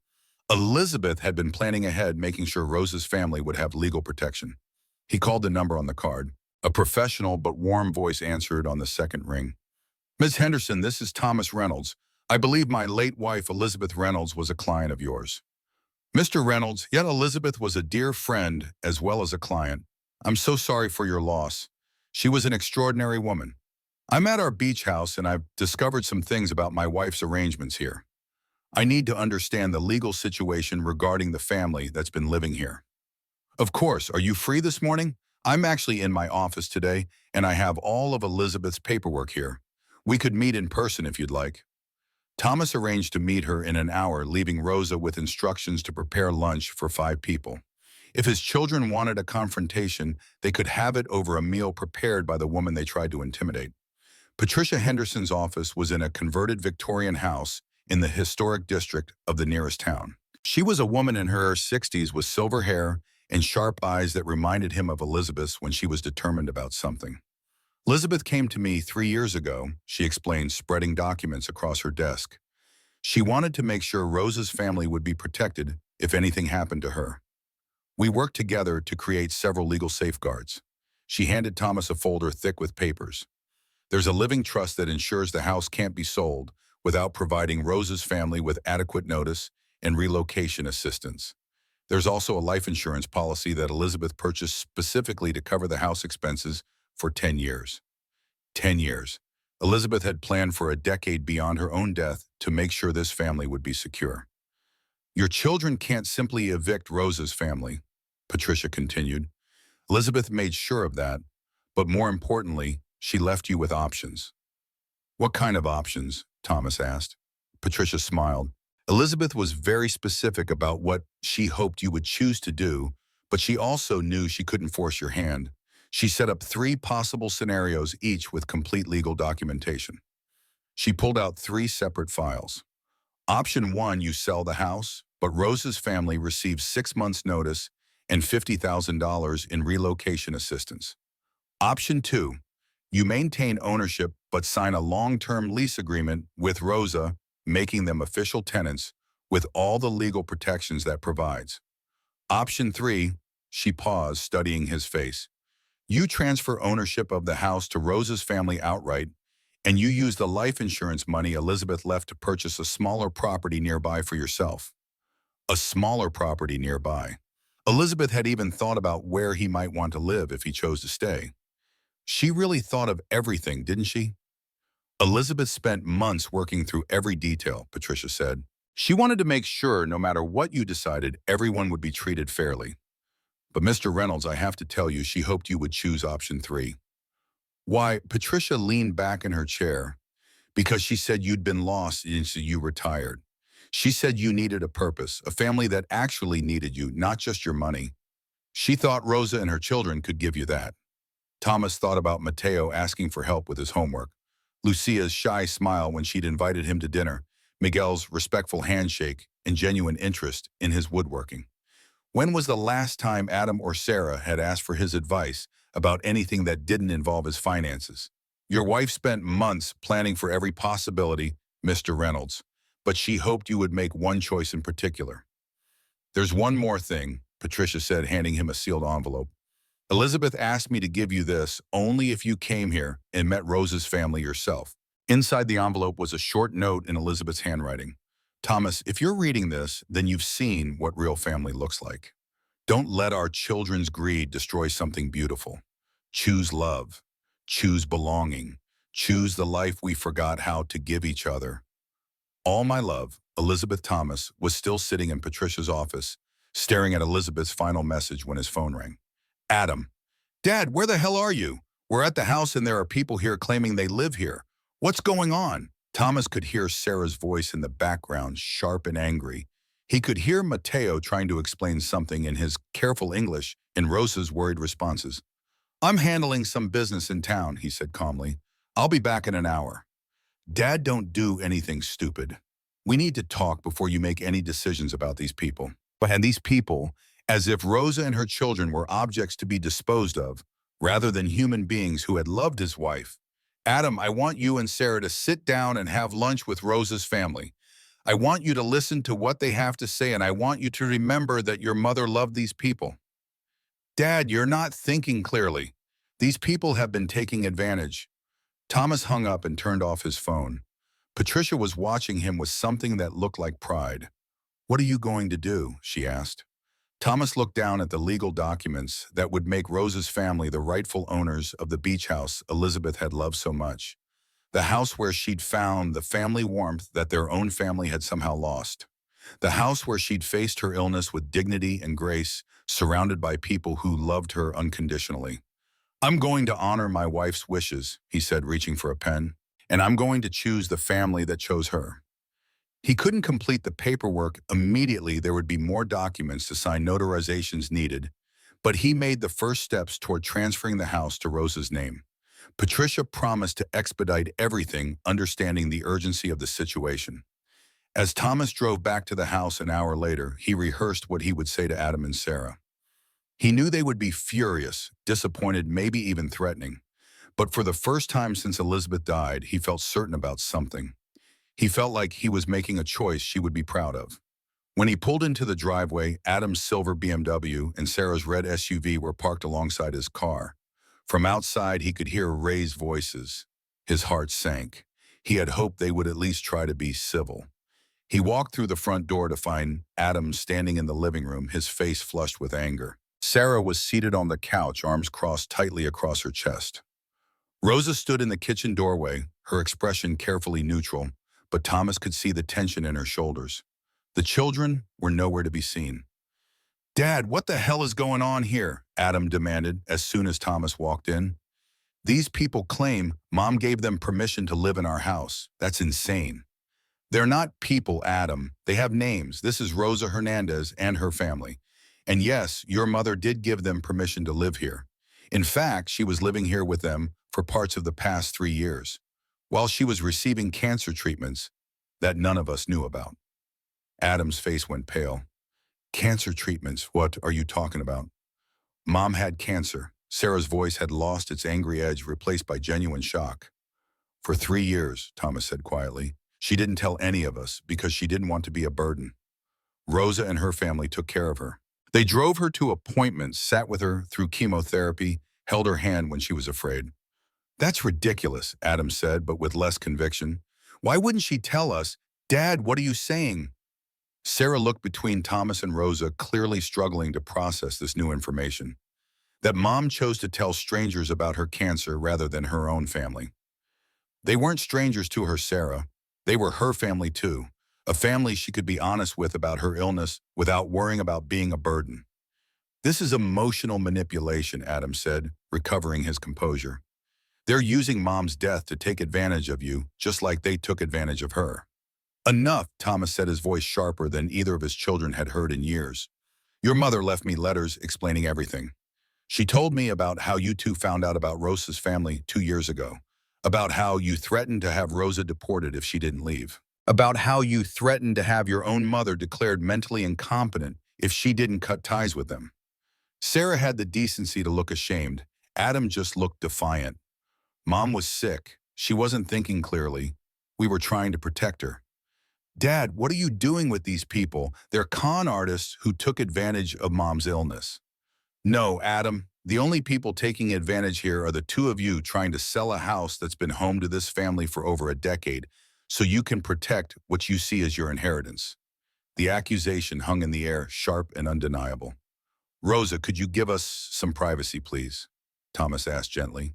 Elizabeth had been planning ahead, making sure Rosa's family would have legal protection. He called the number on the card. A professional but warm voice answered on the second ring. Ms. Henderson, this is Thomas Reynolds. I believe my late wife, Elizabeth Reynolds, was a client of yours. Mr. Reynolds, yet Elizabeth was a dear friend as well as a client. I'm so sorry for your loss. She was an extraordinary woman. I'm at our beach house and I've discovered some things about my wife's arrangements here. I need to understand the legal situation regarding the family that's been living here. Of course, are you free this morning? I'm actually in my office today and I have all of Elizabeth's paperwork here. We could meet in person if you'd like. Thomas arranged to meet her in an hour, leaving Rosa with instructions to prepare lunch for 5 people. If his children wanted a confrontation, they could have it over a meal prepared by the woman they tried to intimidate. Patricia Henderson's office was in a converted Victorian house in the historic district of the nearest town. She was a woman in her 60s with silver hair and sharp eyes that reminded him of Elizabeth's when she was determined about something. Elizabeth came to me 3 years ago, she explained, spreading documents across her desk. She wanted to make sure Rosa's family would be protected if anything happened to her. We worked together to create several legal safeguards. She handed Thomas a folder thick with papers. There's a living trust that ensures the house can't be sold without providing Rosa's family with adequate notice and relocation assistance. There's also a life insurance policy that Elizabeth purchased specifically to cover the house expenses for 10 years. 10 years. Elizabeth had planned for a decade beyond her own death to make sure this family would be secure. Your children can't simply evict Rosa's family, Patricia continued. Elizabeth made sure of that, but more importantly, she left you with options. What kind of options? Thomas asked. Patricia smiled. Elizabeth was very specific about what she hoped you would choose to do, but she also knew she couldn't force your hand. She set up 3 possible scenarios, each with complete legal documentation. She pulled out 3 separate files. Option 1, you sell the house, but Rosa's family receives 6 months' notice and $50,000 in relocation assistance. Option 2, you maintain ownership but sign a long-term lease agreement with Rosa, making them official tenants with all the legal protections that provides. Option 3, she paused, studying his face. You transfer ownership of the house to Rosa's family outright, and you use the life insurance money Elizabeth left to purchase a smaller property nearby for yourself. A smaller property nearby. Elizabeth had even thought about where he might want to live if he chose to stay. She really thought of everything, didn't she? Elizabeth spent months working through every detail, Patricia said. She wanted to make sure no matter what you decided, everyone would be treated fairly. But Mr. Reynolds, I have to tell you, she hoped you would choose option 3. Why? Patricia leaned back in her chair. Because she said you'd been lost since you retired. She said you needed a purpose, a family that actually needed you, not just your money. She thought Rosa and her children could give you that. Thomas thought about Mateo asking for help with his homework, Lucia's shy smile when she'd invited him to dinner, Miguel's respectful handshake and genuine interest in his woodworking. When was the last time Adam or Sarah had asked for his advice about anything that didn't involve his finances? Your wife spent months planning for every possibility, Mr. Reynolds, but she hoped you would make one choice in particular. There's one more thing, Patricia said, handing him a sealed envelope. Elizabeth asked me to give you this only if you came here and met Rosa's family yourself. Inside the envelope was a short note in Elizabeth's handwriting. Thomas, if you're reading this, then you've seen what real family looks like. Don't let our children's greed destroy something beautiful. Choose love. Choose belonging. Choose the life we forgot how to give each other. All my love, Elizabeth. Thomas was still sitting in Patricia's office, staring at Elizabeth's final message when his phone rang. Adam. Dad, where the hell are you? We're at the house and there are people here claiming they live here. What's going on? Thomas could hear Sarah's voice in the background, sharp and angry. He could hear Mateo trying to explain something in his careful English and Rosa's worried responses. I'm handling some business in town, he said calmly. I'll be back in an hour. Dad, don't do anything stupid. We need to talk before you make any decisions about these people. And these people, as if Rosa and her children were objects to be disposed of, rather than human beings who had loved his wife. Adam, I want you and Sarah to sit down and have lunch with Rosa's family. I want you to listen to what they have to say, and I want you to remember that your mother loved these people. Dad, you're not thinking clearly. These people have been taking advantage. Thomas hung up and turned off his phone. Patricia was watching him with something that looked like pride. "What are you going to do?" she asked. Thomas looked down at the legal documents that would make Rose's family the rightful owners of the beach house Elizabeth had loved so much. The house where she'd found the family warmth that their own family had somehow lost. The house where she'd faced her illness with dignity and grace, surrounded by people who loved her unconditionally. "I'm going to honor my wife's wishes," he said, reaching for a pen, "and I'm going to choose the family that chose her." He couldn't complete the paperwork immediately. There would be more documents to sign, notarizations needed, but he made the first steps toward transferring the house to Rose's name. Patricia promised to expedite everything, understanding the urgency of the situation. As Thomas drove back to the house an hour later, he rehearsed what he would say to Adam and Sarah. He knew they would be furious, disappointed, maybe even threatening. But for the first time since Elizabeth died, he felt certain about something. He felt like he was making a choice she would be proud of. When he pulled into the driveway, Adam's silver BMW and Sarah's red SUV were parked alongside his car. From outside, he could hear raised voices. His heart sank. He had hoped they would at least try to be civil. He walked through the front door to find Adam standing in the living room, his face flushed with anger. Sarah was seated on the couch, arms crossed tightly across her chest. Rosa stood in the kitchen doorway, her expression carefully neutral, but Thomas could see the tension in her shoulders. The children were nowhere to be seen. "Dad, what the hell is going on here?" Adam demanded as soon as Thomas walked in. "These people claim Mom gave them permission to live in our house. That's insane." "They're not people, Adam. They have names. This is Rosa Hernandez and her family. And yes, your mother did give them permission to live here. In fact, she was living here with them for parts of the past 3 years, while she was receiving cancer treatments that none of us knew about." Adam's face went pale. "Cancer treatments? What are you talking about?" "Mom had cancer." Sarah's voice had lost its angry edge, replaced by genuine shock. "For 3 years, Thomas said quietly. She didn't tell any of us because she didn't want to be a burden. Rosa and her family took care of her. They drove her to appointments, sat with her through chemotherapy, held her hand when she was afraid." "That's ridiculous," Adam said, but with less conviction. "Why wouldn't she tell us? Dad, what are you saying?" Sarah looked between Thomas and Rosa, clearly struggling to process this new information. That Mom chose to tell strangers about her cancer rather than her own family. They weren't strangers to her, Sarah. They were her family too. A family she could be honest with about her illness without worrying about being a burden. "This is emotional manipulation," Adam said, recovering his composure. "They're using Mom's death to take advantage of you, just like they took advantage of her." "Enough," Thomas said, his voice sharper than either of his children had heard in years. "Your mother left me letters explaining everything. She told me about how you two found out about Rosa's family 2 years ago, about how you threatened to have Rosa deported if she didn't leave, about how you threatened to have your own mother declared mentally incompetent if she didn't cut ties with them." Sarah had the decency to look ashamed. Adam just looked defiant. "Mom was sick. She wasn't thinking clearly. We were trying to protect her." "Dad, what are you doing with these people? They're con artists who took advantage of Mom's illness." "No, Adam. The only people taking advantage here are the two of you trying to sell a house that's been home to this family for over a decade so you can protect what you see as your inheritance." The accusation hung in the air, sharp and undeniable. "Rosa, could you give us some privacy, please?" Thomas asked gently.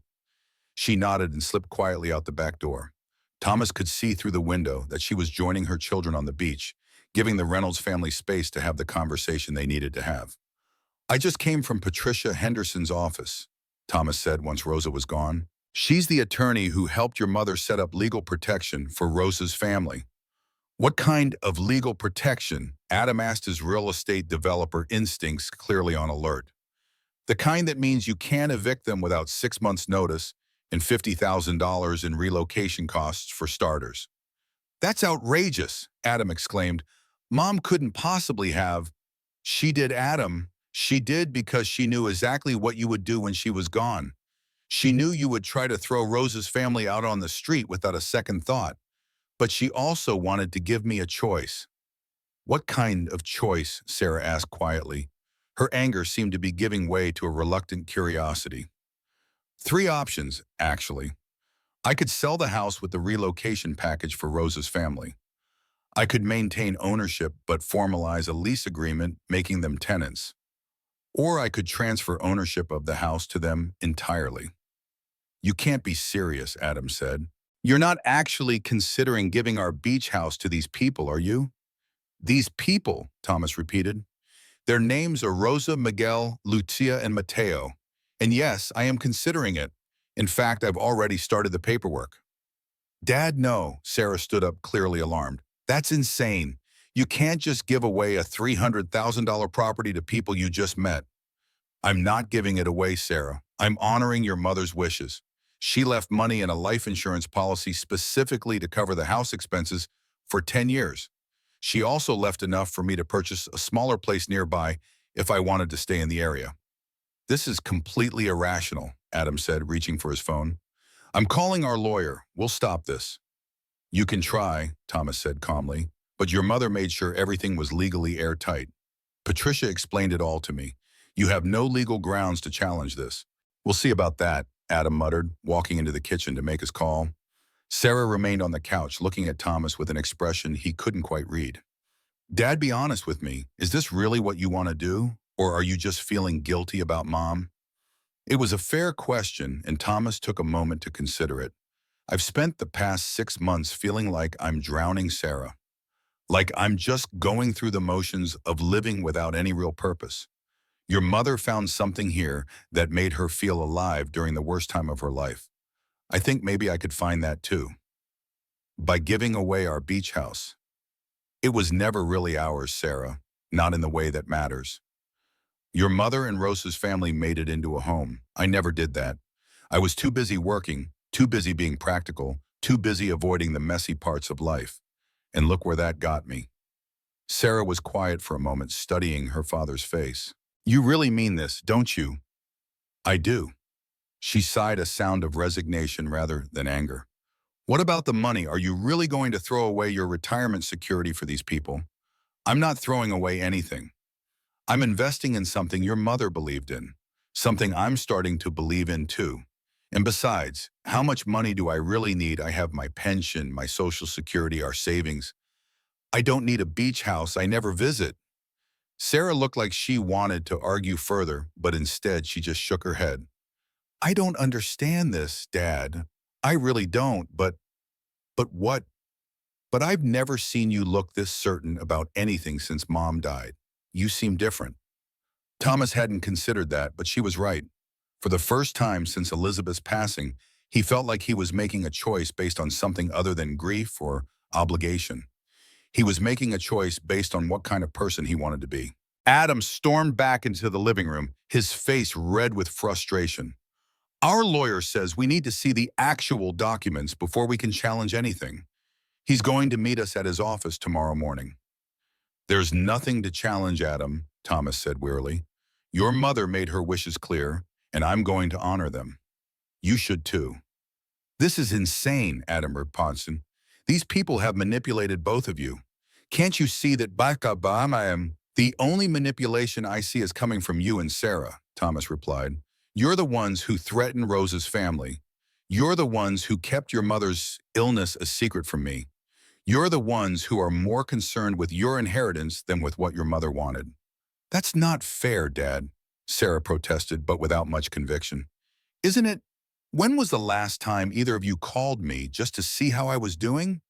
She nodded and slipped quietly out the back door. Thomas could see through the window that she was joining her children on the beach, giving the Reynolds family space to have the conversation they needed to have. "I just came from Patricia Henderson's office," Thomas said once Rosa was gone. "She's the attorney who helped your mother set up legal protection for Rosa's family." "What kind of legal protection?" Adam asked, his real estate developer instincts clearly on alert. "The kind that means you can't evict them without 6 months' notice and $50,000 in relocation costs for starters." "That's outrageous," Adam exclaimed. "Mom couldn't possibly have." "She did, Adam. She did because she knew exactly what you would do when she was gone. She knew you would try to throw Rosa's family out on the street without a second thought. But she also wanted to give me a choice." "What kind of choice?" Sarah asked quietly. Her anger seemed to be giving way to a reluctant curiosity. "Three options, actually. I could sell the house with the relocation package for Rose's family. I could maintain ownership but formalize a lease agreement making them tenants. Or I could transfer ownership of the house to them entirely. You can't be serious, Adam said. You're not actually considering giving our beach house to these people, are you? These people, Thomas repeated. Their names are Rosa, Miguel, Lucia, and Mateo. And yes, I am considering it. In fact, I've already started the paperwork. Dad, no, Sarah stood up clearly alarmed. That's insane. You can't just give away a $300,000 property to people you just met. I'm not giving it away, Sarah. I'm honoring your mother's wishes. She left money in a life insurance policy specifically to cover the house expenses for 10 years. She also left enough for me to purchase a smaller place nearby if I wanted to stay in the area. This is completely irrational, Adam said, reaching for his phone. I'm calling our lawyer. We'll stop this. You can try, Thomas said calmly, but your mother made sure everything was legally airtight. Patricia explained it all to me. You have no legal grounds to challenge this. We'll see about that, Adam muttered, walking into the kitchen to make his call. Sarah remained on the couch, looking at Thomas with an expression he couldn't quite read. Dad, be honest with me. Is this really what you want to do? Or are you just feeling guilty about Mom? It was a fair question, and Thomas took a moment to consider it. I've spent the past 6 months feeling like I'm drowning Sarah. Like I'm just going through the motions of living without any real purpose. Your mother found something here that made her feel alive during the worst time of her life. I think maybe I could find that too. By giving away our beach house. It was never really ours, Sarah, not in the way that matters. Your mother and Rosa's family made it into a home. I never did that. I was too busy working, too busy being practical, too busy avoiding the messy parts of life. And look where that got me. Sarah was quiet for a moment, studying her father's face. You really mean this, don't you? I do. She sighed, a sound of resignation rather than anger. What about the money? Are you really going to throw away your retirement security for these people? I'm not throwing away anything. I'm investing in something your mother believed in, something I'm starting to believe in too. And besides, how much money do I really need? I have my pension, my social security, our savings. I don't need a beach house I never visit. Sarah looked like she wanted to argue further, but instead she just shook her head. I don't understand this, Dad. I really don't, but what? But I've never seen you look this certain about anything since Mom died. You seem different. Thomas hadn't considered that, but she was right. For the first time since Elizabeth's passing, he felt like he was making a choice based on something other than grief or obligation. He was making a choice based on what kind of person he wanted to be. Adam stormed back into the living room, his face red with frustration. Our lawyer says we need to see the actual documents before we can challenge anything. He's going to meet us at his office tomorrow morning. There's nothing to challenge, Adam, Thomas said wearily. Your mother made her wishes clear, and I'm going to honor them. You should too. This is insane, Adam replied. These people have manipulated both of you. Can't you see that the only manipulation I see is coming from you and Sarah, Thomas replied. You're the ones who threatened Rose's family. You're the ones who kept your mother's illness a secret from me. You're the ones who are more concerned with your inheritance than with what your mother wanted. That's not fair, Dad, Sarah protested, but without much conviction. Isn't it? When was the last time either of you called me just to see how I was doing?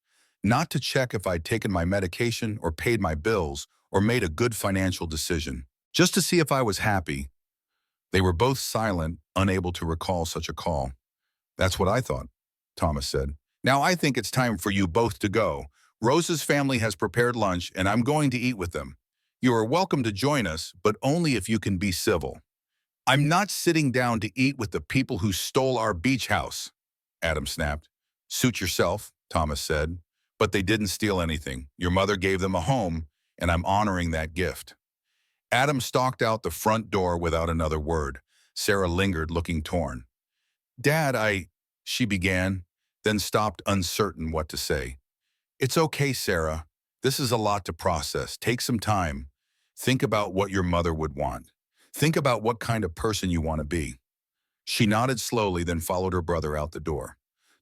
Not to check if I'd taken my medication or paid my bills or made a good financial decision. Just to see if I was happy. They were both silent, unable to recall such a call. That's what I thought, Thomas said. Now I think it's time for you both to go. Rose's family has prepared lunch, and I'm going to eat with them. You are welcome to join us, but only if you can be civil. I'm not sitting down to eat with the people who stole our beach house, Adam snapped. Suit yourself, Thomas said. But they didn't steal anything. Your mother gave them a home, and I'm honoring that gift. Adam stalked out the front door without another word. Sarah lingered, looking torn. Dad, she began, then stopped, uncertain what to say. It's okay, Sarah. This is a lot to process. Take some time. Think about what your mother would want. Think about what kind of person you want to be. She nodded slowly, then followed her brother out the door.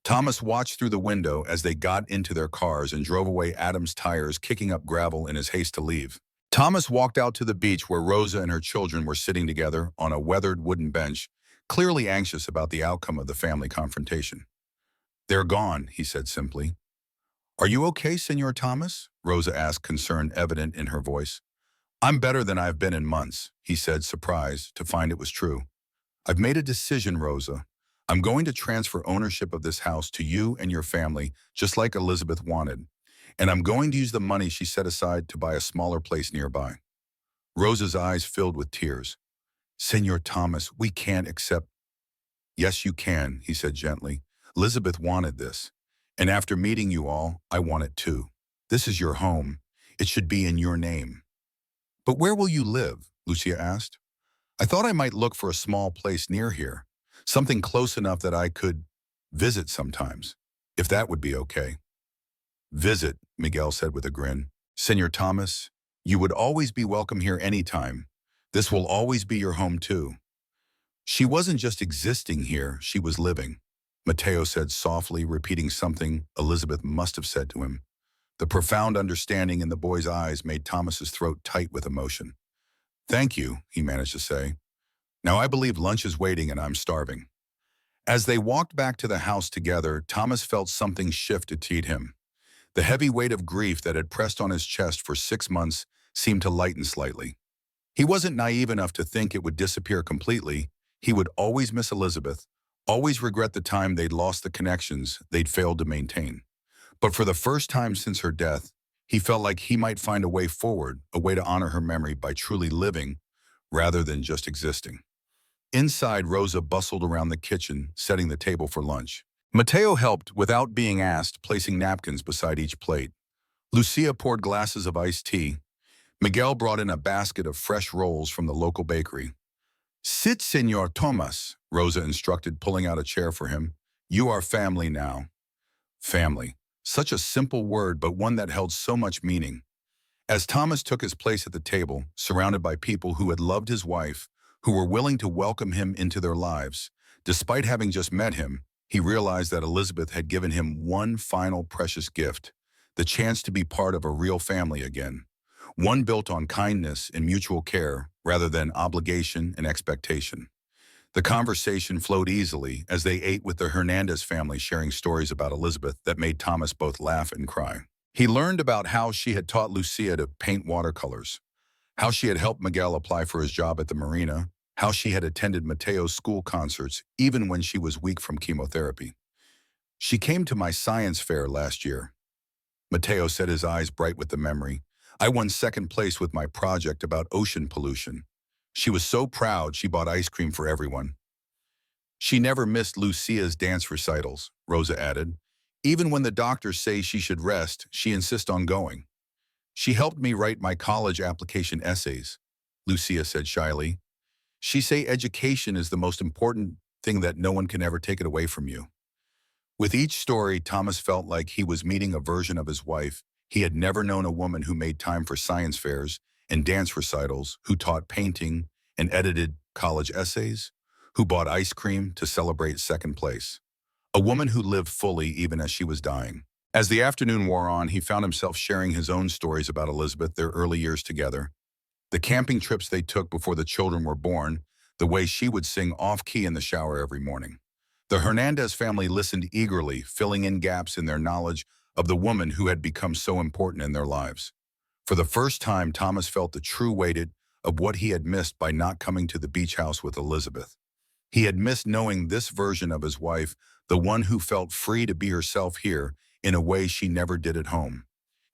Thomas watched through the window as they got into their cars and drove away Adam's tires, kicking up gravel in his haste to leave. Thomas walked out to the beach where Rosa and her children were sitting together on a weathered wooden bench, clearly anxious about the outcome of the family confrontation. "They're gone," he said simply. "Are you okay, Senor Thomas?" Rosa asked, concern evident in her voice. "I'm better than I've been in months," he said, surprised to find it was true. "I've made a decision, Rosa. I'm going to transfer ownership of this house to you and your family, just like Elizabeth wanted. And I'm going to use the money she set aside to buy a smaller place nearby." Rosa's eyes filled with tears. "Senor Thomas, we can't accept—" "Yes, you can," he said gently. "Elizabeth wanted this. And after meeting you all, I want it too. This is your home. It should be in your name." "But where will you live?" Lucia asked. "I thought I might look for a small place near here, something close enough that I could visit sometimes, if that would be okay." "Visit," Miguel said with a grin. "Senor Thomas, you would always be welcome here anytime. This will always be your home too." "She wasn't just existing here, she was living," Mateo said softly, repeating something Elizabeth must have said to him. The profound understanding in the boy's eyes made Thomas's throat tight with emotion. "Thank you," he managed to say. "Now I believe lunch is waiting and I'm starving." As they walked back to the house together, Thomas felt something shift to him. The heavy weight of grief that had pressed on his chest for 6 months seemed to lighten slightly. He wasn't naive enough to think it would disappear completely. He would always miss Elizabeth, always regret the time they'd lost the connections they'd failed to maintain. But for the first time since her death, he felt like he might find a way forward, a way to honor her memory by truly living rather than just existing. Inside, Rosa bustled around the kitchen, setting the table for lunch. Mateo helped without being asked, placing napkins beside each plate. Lucia poured glasses of iced tea. Miguel brought in a basket of fresh rolls from the local bakery. "Sit, Senor Thomas," Rosa instructed, pulling out a chair for him. "You are family now." Family. Such a simple word, but one that held so much meaning. As Thomas took his place at the table, surrounded by people who had loved his wife, who were willing to welcome him into their lives, despite having just met him, he realized that Elizabeth had given him one final precious gift, the chance to be part of a real family again, one built on kindness and mutual care rather than obligation and expectation. The conversation flowed easily as they ate with the Hernandez family, sharing stories about Elizabeth that made Thomas both laugh and cry. He learned about how she had taught Lucia to paint watercolors, how she had helped Miguel apply for his job at the marina, how she had attended Mateo's school concerts even when she was weak from chemotherapy. "She came to my science fair last year," Mateo said, his eyes bright with the memory. "I won second place with my project about ocean pollution. She was so proud she bought ice cream for everyone." "She never missed Lucia's dance recitals," Rosa added. "Even when the doctors say she should rest, she insists on going." "She helped me write my college application essays," Lucia said shyly. "She say education is the most important thing, that no one can ever take it away from you." With each story, Thomas felt like he was meeting a version of his wife. He had never known a woman who made time for science fairs and dance recitals, who taught painting and edited college essays, who bought ice cream to celebrate second place. A woman who lived fully even as she was dying. As the afternoon wore on, he found himself sharing his own stories about Elizabeth, their early years together, the camping trips they took before the children were born, the way she would sing off-key in the shower every morning. The Hernandez family listened eagerly, filling in gaps in their knowledge of the woman who had become so important in their lives. For the first time, Thomas felt the true weight of what he had missed by not coming to the beach house with Elizabeth. He had missed knowing this version of his wife, the one who felt free to be herself here in a way she never did at home.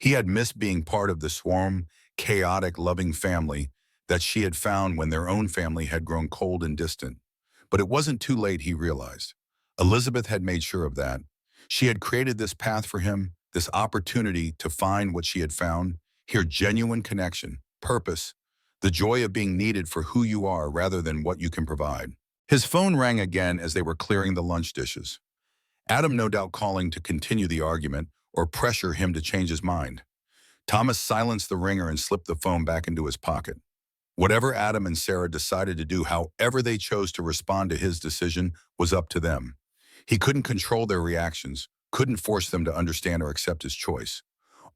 He had missed being part of the swarm, chaotic, loving family that she had found when their own family had grown cold and distant. But it wasn't too late, he realized. Elizabeth had made sure of that. She had created this path for him, this opportunity to find what she had found, hear genuine connection, purpose, the joy of being needed for who you are rather than what you can provide. His phone rang again as they were clearing the lunch dishes. Adam no doubt calling to continue the argument or pressure him to change his mind. Thomas silenced the ringer and slipped the phone back into his pocket. Whatever Adam and Sarah decided to do, however they chose to respond to his decision, was up to them. He couldn't control their reactions, couldn't force them to understand or accept his choice.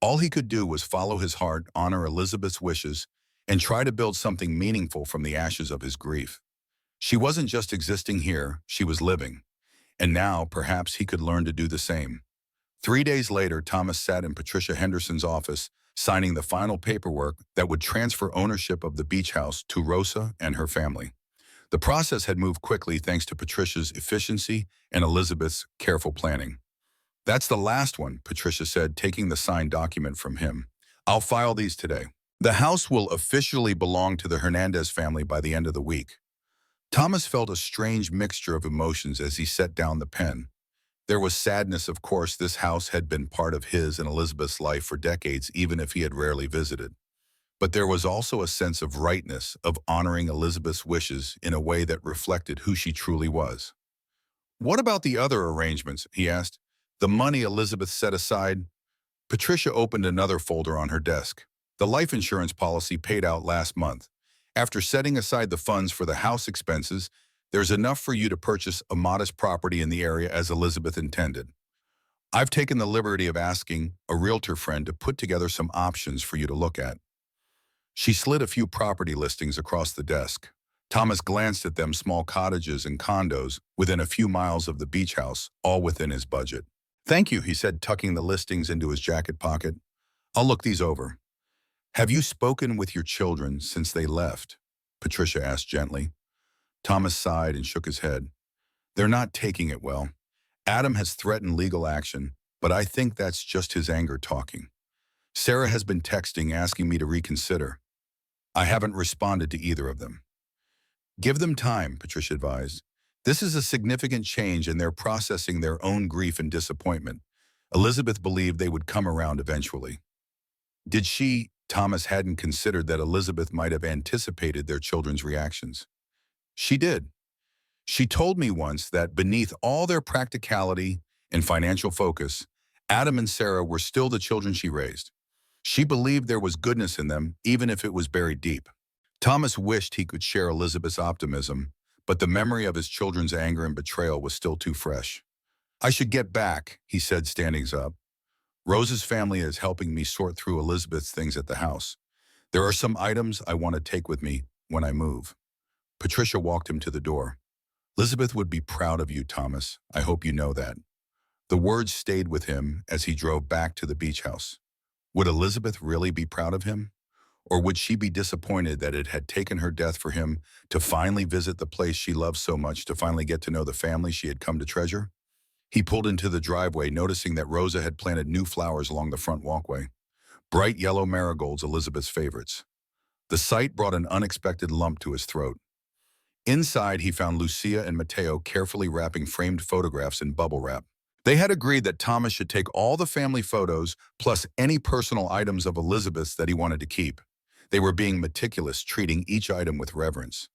All he could do was follow his heart, honor Elizabeth's wishes, and try to build something meaningful from the ashes of his grief. She wasn't just existing here, she was living. And now, perhaps he could learn to do the same. 3 days later, Thomas sat in Patricia Henderson's office, signing the final paperwork that would transfer ownership of the beach house to Rosa and her family. The process had moved quickly thanks to Patricia's efficiency and Elizabeth's careful planning. "That's the last one," Patricia said, taking the signed document from him. "I'll file these today. The house will officially belong to the Hernandez family by the end of the week." Thomas felt a strange mixture of emotions as he set down the pen. There was sadness, of course. This house had been part of his and Elizabeth's life for decades, even if he had rarely visited. But there was also a sense of rightness, of honoring Elizabeth's wishes in a way that reflected who she truly was. "What about the other arrangements?" he asked. "The money Elizabeth set aside?" Patricia opened another folder on her desk. "The life insurance policy paid out last month. After setting aside the funds for the house expenses, there's enough for you to purchase a modest property in the area as Elizabeth intended. I've taken the liberty of asking a realtor friend to put together some options for you to look at." She slid a few property listings across the desk. Thomas glanced at them, small cottages and condos within a few miles of the beach house, all within his budget. "Thank you," he said, tucking the listings into his jacket pocket. "I'll look these over." "Have you spoken with your children since they left?" Patricia asked gently. Thomas sighed and shook his head. "They're not taking it well. Adam has threatened legal action, but I think that's just his anger talking. Sarah has been texting asking me to reconsider. I haven't responded to either of them." "Give them time," Patricia advised. "This is a significant change and they're processing their own grief and disappointment. Elizabeth believed they would come around eventually." Did she? Thomas hadn't considered that Elizabeth might have anticipated their children's reactions. She did. She told me once that beneath all their practicality and financial focus, Adam and Sarah were still the children she raised. She believed there was goodness in them, even if it was buried deep. Thomas wished he could share Elizabeth's optimism, but the memory of his children's anger and betrayal was still too fresh. "I should get back," he said, standing up. "Rose's family is helping me sort through Elizabeth's things at the house. There are some items I want to take with me when I move." Patricia walked him to the door. "Elizabeth would be proud of you, Thomas. I hope you know that." The words stayed with him as he drove back to the beach house. Would Elizabeth really be proud of him? Or would she be disappointed that it had taken her death for him to finally visit the place she loved so much, to finally get to know the family she had come to treasure? He pulled into the driveway, noticing that Rosa had planted new flowers along the front walkway. Bright yellow marigolds, Elizabeth's favorites. The sight brought an unexpected lump to his throat. Inside, he found Lucia and Mateo carefully wrapping framed photographs in bubble wrap. They had agreed that Thomas should take all the family photos, plus any personal items of Elizabeth's that he wanted to keep. They were being meticulous, treating each item with reverence.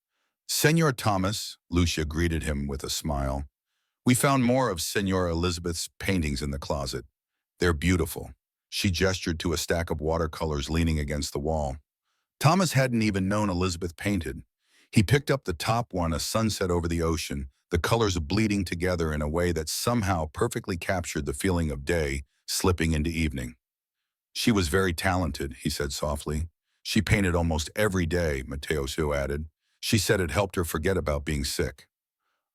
"Senor Thomas," Lucia greeted him with a smile. "We found more of Senora Elizabeth's paintings in the closet. They're beautiful." She gestured to a stack of watercolors leaning against the wall. Thomas hadn't even known Elizabeth painted. He picked up the top one, a sunset over the ocean, the colors bleeding together in a way that somehow perfectly captured the feeling of day slipping into evening. "She was very talented," he said softly. "She painted almost every day," Mateo added. "She said it helped her forget about being sick."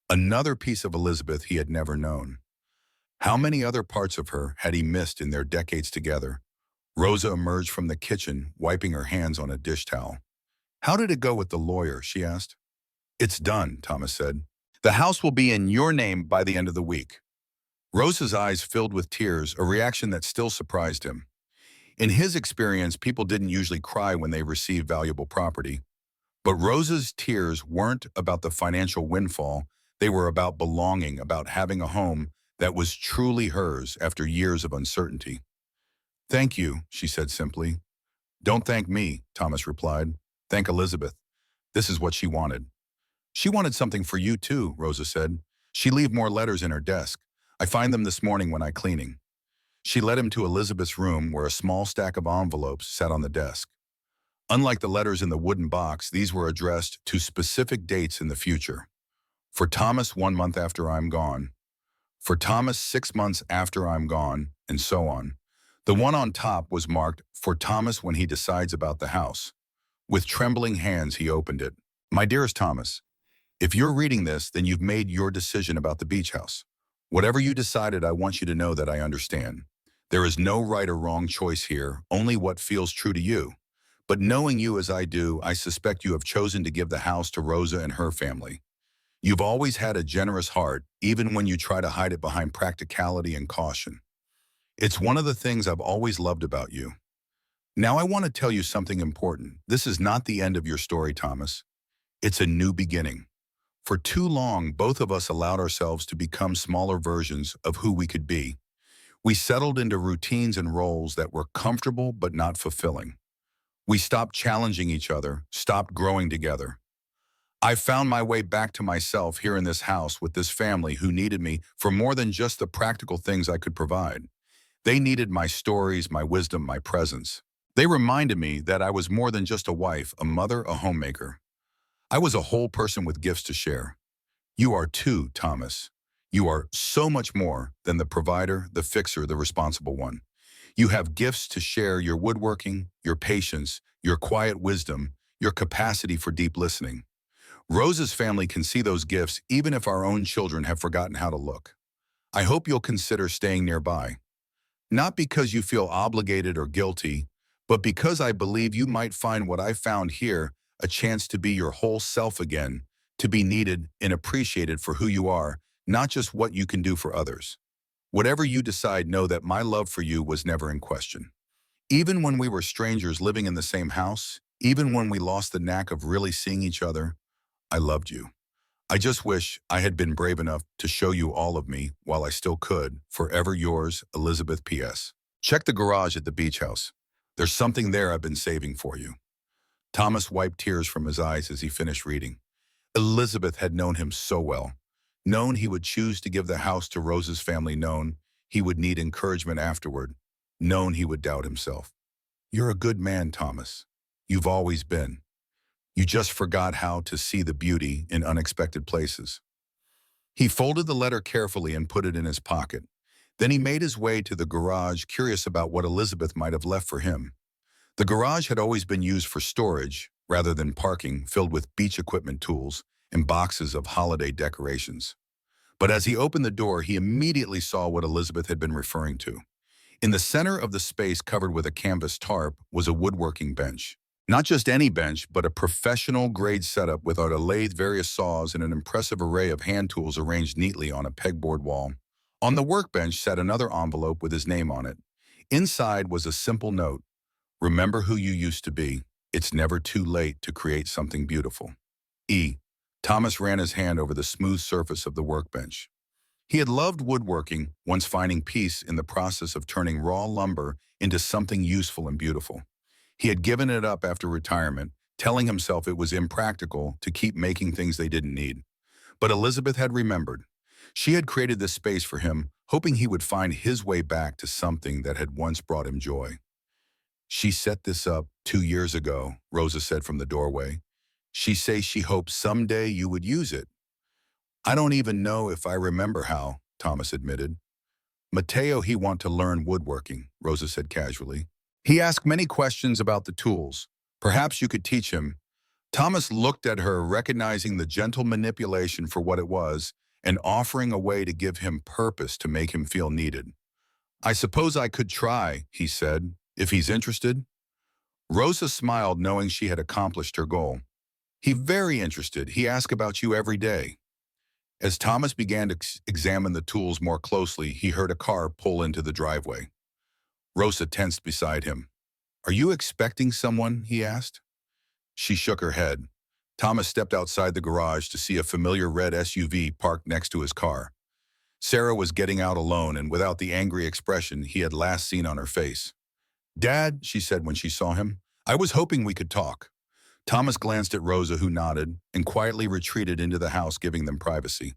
Another piece of Elizabeth he had never known. How many other parts of her had he missed in their decades together? Rosa emerged from the kitchen, wiping her hands on a dish towel. "How did it go with the lawyer?" she asked. "It's done," Thomas said. "The house will be in your name by the end of the week." Rosa's eyes filled with tears, a reaction that still surprised him. In his experience, people didn't usually cry when they received valuable property. But Rosa's tears weren't about the financial windfall. They were about belonging, about having a home that was truly hers after years of uncertainty. "Thank you," she said simply. "Don't thank me," Thomas replied. "Thank Elizabeth. This is what she wanted." "She wanted something for you too," Rosa said. "She left more letters in her desk. I find them this morning when I cleaning." She led him to Elizabeth's room where a small stack of envelopes sat on the desk. Unlike the letters in the wooden box, these were addressed to specific dates in the future. "For Thomas, 1 month after I'm gone. For Thomas, 6 months after I'm gone, and so on. The one on top was marked, for Thomas when he decides about the house. With trembling hands, he opened it. My dearest Thomas, if you're reading this, then you've made your decision about the beach house. Whatever you decided, I want you to know that I understand. There is no right or wrong choice here, only what feels true to you. But knowing you as I do, I suspect you have chosen to give the house to Rosa and her family. You've always had a generous heart, even when you try to hide it behind practicality and caution. It's one of the things I've always loved about you. Now I want to tell you something important. This is not the end of your story, Thomas. It's a new beginning. For too long, both of us allowed ourselves to become smaller versions of who we could be. We settled into routines and roles that were comfortable but not fulfilling. We stopped challenging each other, stopped growing together. I found my way back to myself here in this house with this family who needed me for more than just the practical things I could provide. They needed my stories, my wisdom, my presence. They reminded me that I was more than just a wife, a mother, a homemaker. I was a whole person with gifts to share. You are too, Thomas. You are so much more than the provider, the fixer, the responsible one. You have gifts to share: your woodworking, your patience, your quiet wisdom, your capacity for deep listening. Rosa's family can see those gifts even if our own children have forgotten how to look. I hope you'll consider staying nearby. Not because you feel obligated or guilty, but because I believe you might find what I found here, a chance to be your whole self again, to be needed and appreciated for who you are, not just what you can do for others. Whatever you decide, know that my love for you was never in question. Even when we were strangers living in the same house, even when we lost the knack of really seeing each other, I loved you. I just wish I had been brave enough to show you all of me while I still could. Forever yours, Elizabeth. P.S. Check the garage at the beach house. There's something there I've been saving for you. Thomas wiped tears from his eyes as he finished reading. Elizabeth had known him so well. Known he would choose to give the house to Rosa's family. Known he would need encouragement afterward. Known he would doubt himself. You're a good man, Thomas. You've always been. You just forgot how to see the beauty in unexpected places. He folded the letter carefully and put it in his pocket. Then he made his way to the garage, curious about what Elizabeth might have left for him. The garage had always been used for storage, rather than parking, filled with beach equipment, tools, and boxes of holiday decorations. But as he opened the door, he immediately saw what Elizabeth had been referring to. In the center of the space, covered with a canvas tarp, was a woodworking bench. Not just any bench, but a professional-grade setup without a lathe, various saws, and an impressive array of hand tools arranged neatly on a pegboard wall. On the workbench sat another envelope with his name on it. Inside was a simple note: remember who you used to be. It's never too late to create something beautiful. E. Thomas ran his hand over the smooth surface of the workbench. He had loved woodworking, once finding peace in the process of turning raw lumber into something useful and beautiful. He had given it up after retirement, telling himself it was impractical to keep making things they didn't need. But Elizabeth had remembered. She had created this space for him, hoping he would find his way back to something that had once brought him joy. She set this up 2 years ago, Rosa said from the doorway. She says she hopes someday you would use it. I don't even know if I remember how, Thomas admitted. Mateo, he want to learn woodworking, Rosa said casually. He asked many questions about the tools. Perhaps you could teach him. Thomas looked at her, recognizing the gentle manipulation for what it was, and offering a way to give him purpose, to make him feel needed. I suppose I could try, he said, if he's interested. Rosa smiled, knowing she had accomplished her goal. He very interested. He asked about you every day. As Thomas began to examine the tools more closely, he heard a car pull into the driveway. Rosa tensed beside him. Are you expecting someone? He asked. She shook her head. Thomas stepped outside the garage to see a familiar red SUV parked next to his car. Sarah was getting out alone and without the angry expression he had last seen on her face. Dad, she said when she saw him, I was hoping we could talk. Thomas glanced at Rosa, who nodded, and quietly retreated into the house, giving them privacy.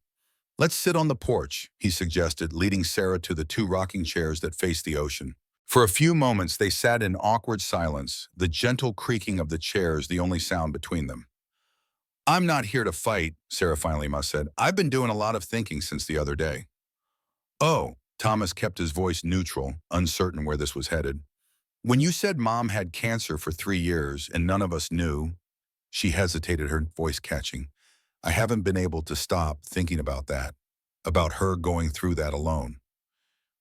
Let's sit on the porch, he suggested, leading Sarah to the 2 rocking chairs that faced the ocean. For a few moments they sat in awkward silence, the gentle creaking of the chairs the only sound between them. I'm not here to fight, Sarah finally said. I've been doing a lot of thinking since the other day. Oh, Thomas kept his voice neutral, uncertain where this was headed. When you said Mom had cancer for 3 years and none of us knew, she hesitated, her voice catching. I haven't been able to stop thinking about that, about her going through that alone.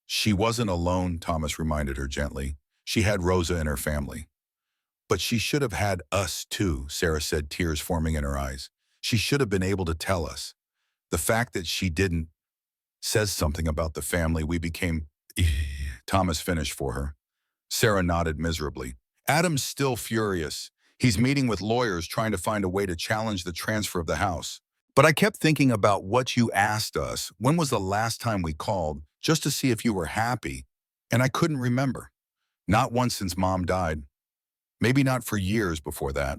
She wasn't alone, Thomas reminded her gently. She had Rosa and her family. But she should have had us too, Sarah said, tears forming in her eyes. She should have been able to tell us. The fact that she didn't says something about the family we became. Thomas finished for her. Sarah nodded miserably. Adam's still furious. He's meeting with lawyers trying to find a way to challenge the transfer of the house. But I kept thinking about what you asked us. When was the last time we called just to see if you were happy? And I couldn't remember. Not once since Mom died. Maybe not for years before that.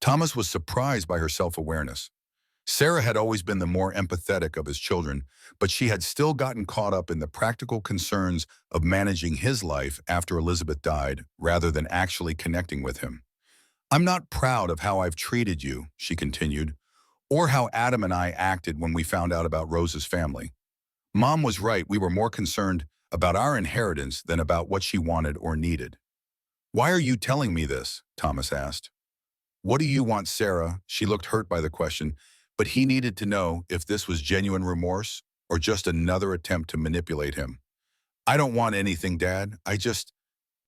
Thomas was surprised by her self-awareness. Sarah had always been the more empathetic of his children, but she had still gotten caught up in the practical concerns of managing his life after Elizabeth died, rather than actually connecting with him. I'm not proud of how I've treated you, she continued, or how Adam and I acted when we found out about Rose's family. Mom was right, we were more concerned about our inheritance than about what she wanted or needed. Why are you telling me this? Thomas asked. What do you want, Sarah? She looked hurt by the question, but he needed to know if this was genuine remorse or just another attempt to manipulate him. I don't want anything, Dad. I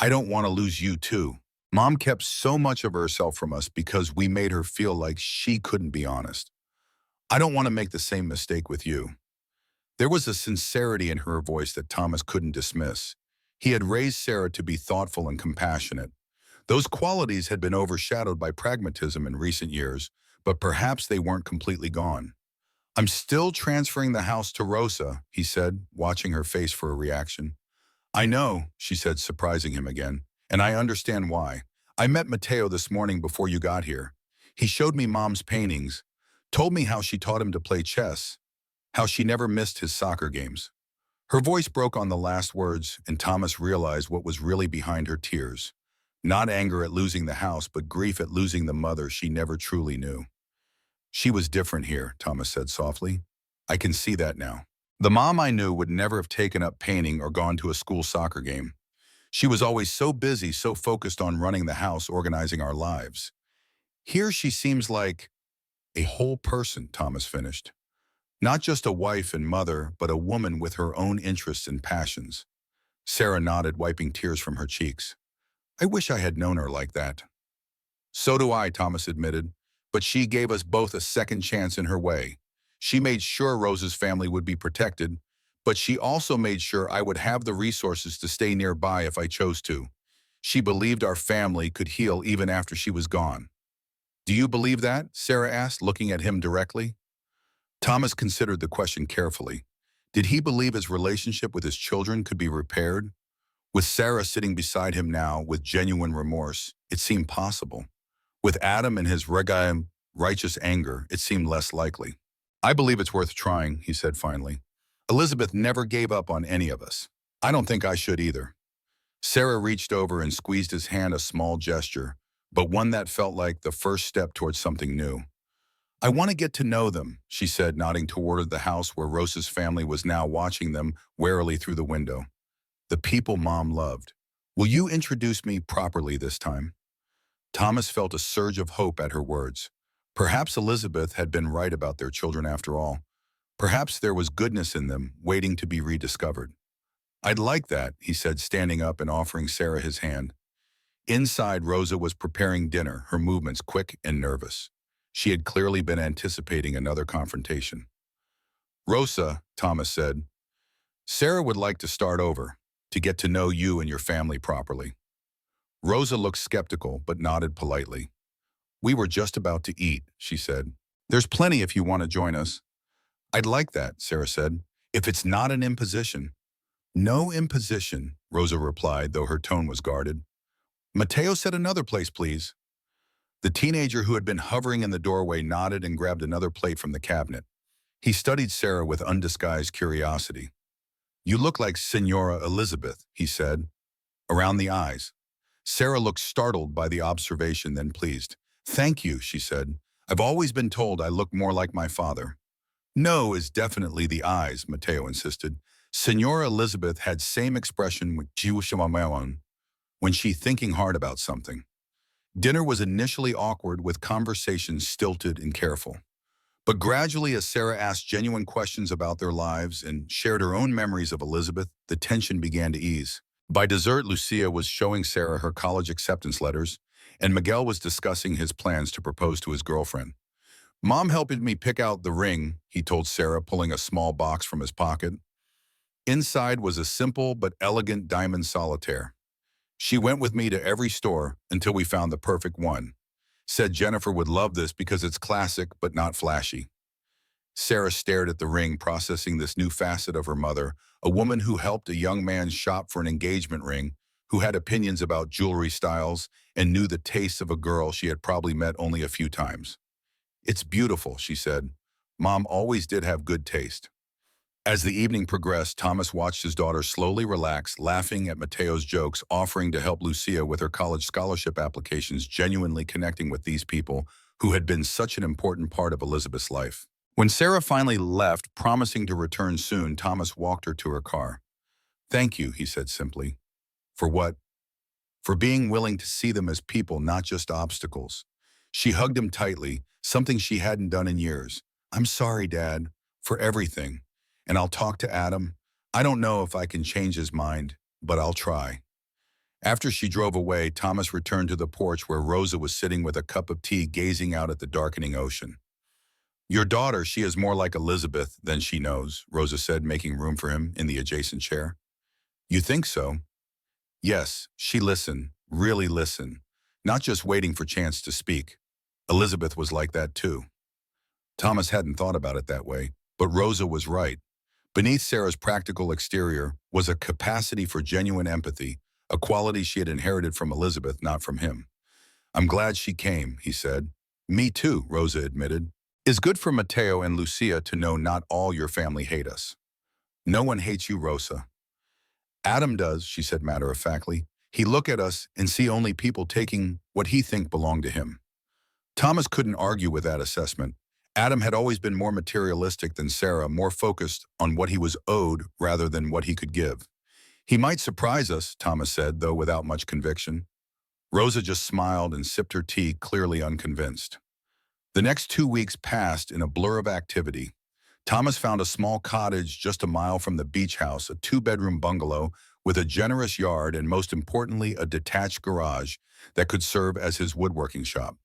don't want to lose you too. Mom kept so much of herself from us because we made her feel like she couldn't be honest. I don't want to make the same mistake with you. There was a sincerity in her voice that Thomas couldn't dismiss. He had raised Sarah to be thoughtful and compassionate. Those qualities had been overshadowed by pragmatism in recent years, but perhaps they weren't completely gone. I'm still transferring the house to Rosa, he said, watching her face for a reaction. I know, she said, surprising him again, and I understand why. I met Mateo this morning before you got here. He showed me Mom's paintings, told me how she taught him to play chess, how she never missed his soccer games. Her voice broke on the last words, and Thomas realized what was really behind her tears. Not anger at losing the house, but grief at losing the mother she never truly knew. She was different here, Thomas said softly. I can see that now. The mom I knew would never have taken up painting or gone to a school soccer game. She was always so busy, so focused on running the house, organizing our lives. Here she seems like a whole person, Thomas finished. Not just a wife and mother, but a woman with her own interests and passions. Sarah nodded, wiping tears from her cheeks. I wish I had known her like that. So do I, Thomas admitted, but she gave us both a second chance in her way. She made sure Rose's family would be protected, but she also made sure I would have the resources to stay nearby if I chose to. She believed our family could heal even after she was gone. Do you believe that? Sarah asked, looking at him directly. Thomas considered the question carefully. Did he believe his relationship with his children could be repaired? With Sarah sitting beside him now with genuine remorse, it seemed possible. With Adam and his regime, righteous anger, it seemed less likely. I believe it's worth trying, he said finally. Elizabeth never gave up on any of us. I don't think I should either. Sarah reached over and squeezed his hand, a small gesture, but one that felt like the first step towards something new. I want to get to know them, she said, nodding toward the house where Rosa's family was now watching them warily through the window. The people Mom loved. Will you introduce me properly this time? Thomas felt a surge of hope at her words. Perhaps Elizabeth had been right about their children after all. Perhaps there was goodness in them, waiting to be rediscovered. I'd like that, he said, standing up and offering Sarah his hand. Inside, Rosa was preparing dinner, her movements quick and nervous. She had clearly been anticipating another confrontation. Rosa, Thomas said, Sarah would like to start over, to get to know you and your family properly. Rosa looked skeptical, but nodded politely. We were just about to eat, she said. There's plenty if you want to join us. I'd like that, Sarah said, if it's not an imposition. No imposition, Rosa replied, though her tone was guarded. Mateo said another place, please. The teenager who had been hovering in the doorway nodded and grabbed another plate from the cabinet. He studied Sarah with undisguised curiosity. You look like Senora Elizabeth, he said, around the eyes. Sarah looked startled by the observation, then pleased. Thank you, she said. I've always been told I look more like my father. No is definitely the eyes, Mateo insisted. Senora Elizabeth had same expression with Jiwishamamelon when she thinking hard about something. Dinner was initially awkward with conversations stilted and careful. But gradually, as Sarah asked genuine questions about their lives and shared her own memories of Elizabeth, the tension began to ease. By dessert, Lucia was showing Sarah her college acceptance letters, and Miguel was discussing his plans to propose to his girlfriend. Mom helped me pick out the ring, he told Sarah, pulling a small box from his pocket. Inside was a simple but elegant diamond solitaire. She went with me to every store until we found the perfect one. Said Jennifer would love this because it's classic but not flashy. Sarah stared at the ring, processing this new facet of her mother, a woman who helped a young man shop for an engagement ring, who had opinions about jewelry styles and knew the tastes of a girl she had probably met only a few times. It's beautiful, she said. Mom always did have good taste. As the evening progressed, Thomas watched his daughter slowly relax, laughing at Mateo's jokes, offering to help Lucia with her college scholarship applications, genuinely connecting with these people who had been such an important part of Elizabeth's life. When Sarah finally left, promising to return soon, Thomas walked her to her car. "Thank you," he said simply. "For what?" "For being willing to see them as people, not just obstacles." She hugged him tightly, something she hadn't done in years. "I'm sorry, Dad, for everything. And I'll talk to Adam. I don't know if I can change his mind, but I'll try." After she drove away, Thomas returned to the porch where Rosa was sitting with a cup of tea, gazing out at the darkening ocean. "Your daughter, she is more like Elizabeth than she knows," Rosa said, making room for him in the adjacent chair. "You think so?" "Yes, she listened, really listened, not just waiting for chance to speak. Elizabeth was like that too." Thomas hadn't thought about it that way, but Rosa was right. Beneath Sarah's practical exterior was a capacity for genuine empathy, a quality she had inherited from Elizabeth, not from him. "I'm glad she came," he said. "Me too," Rosa admitted. "It's good for Mateo and Lucia to know not all your family hate us." "No one hates you, Rosa." "Adam does," she said matter-of-factly. "He look at us and see only people taking what he think belong to him." Thomas couldn't argue with that assessment. Adam had always been more materialistic than Sarah, more focused on what he was owed rather than what he could give. "He might surprise us," Thomas said, though without much conviction. Rosa just smiled and sipped her tea, clearly unconvinced. The next 2 weeks passed in a blur of activity. Thomas found a small cottage just a mile from the beach house, a 2-bedroom bungalow with a generous yard and, most importantly, a detached garage that could serve as his woodworking shop.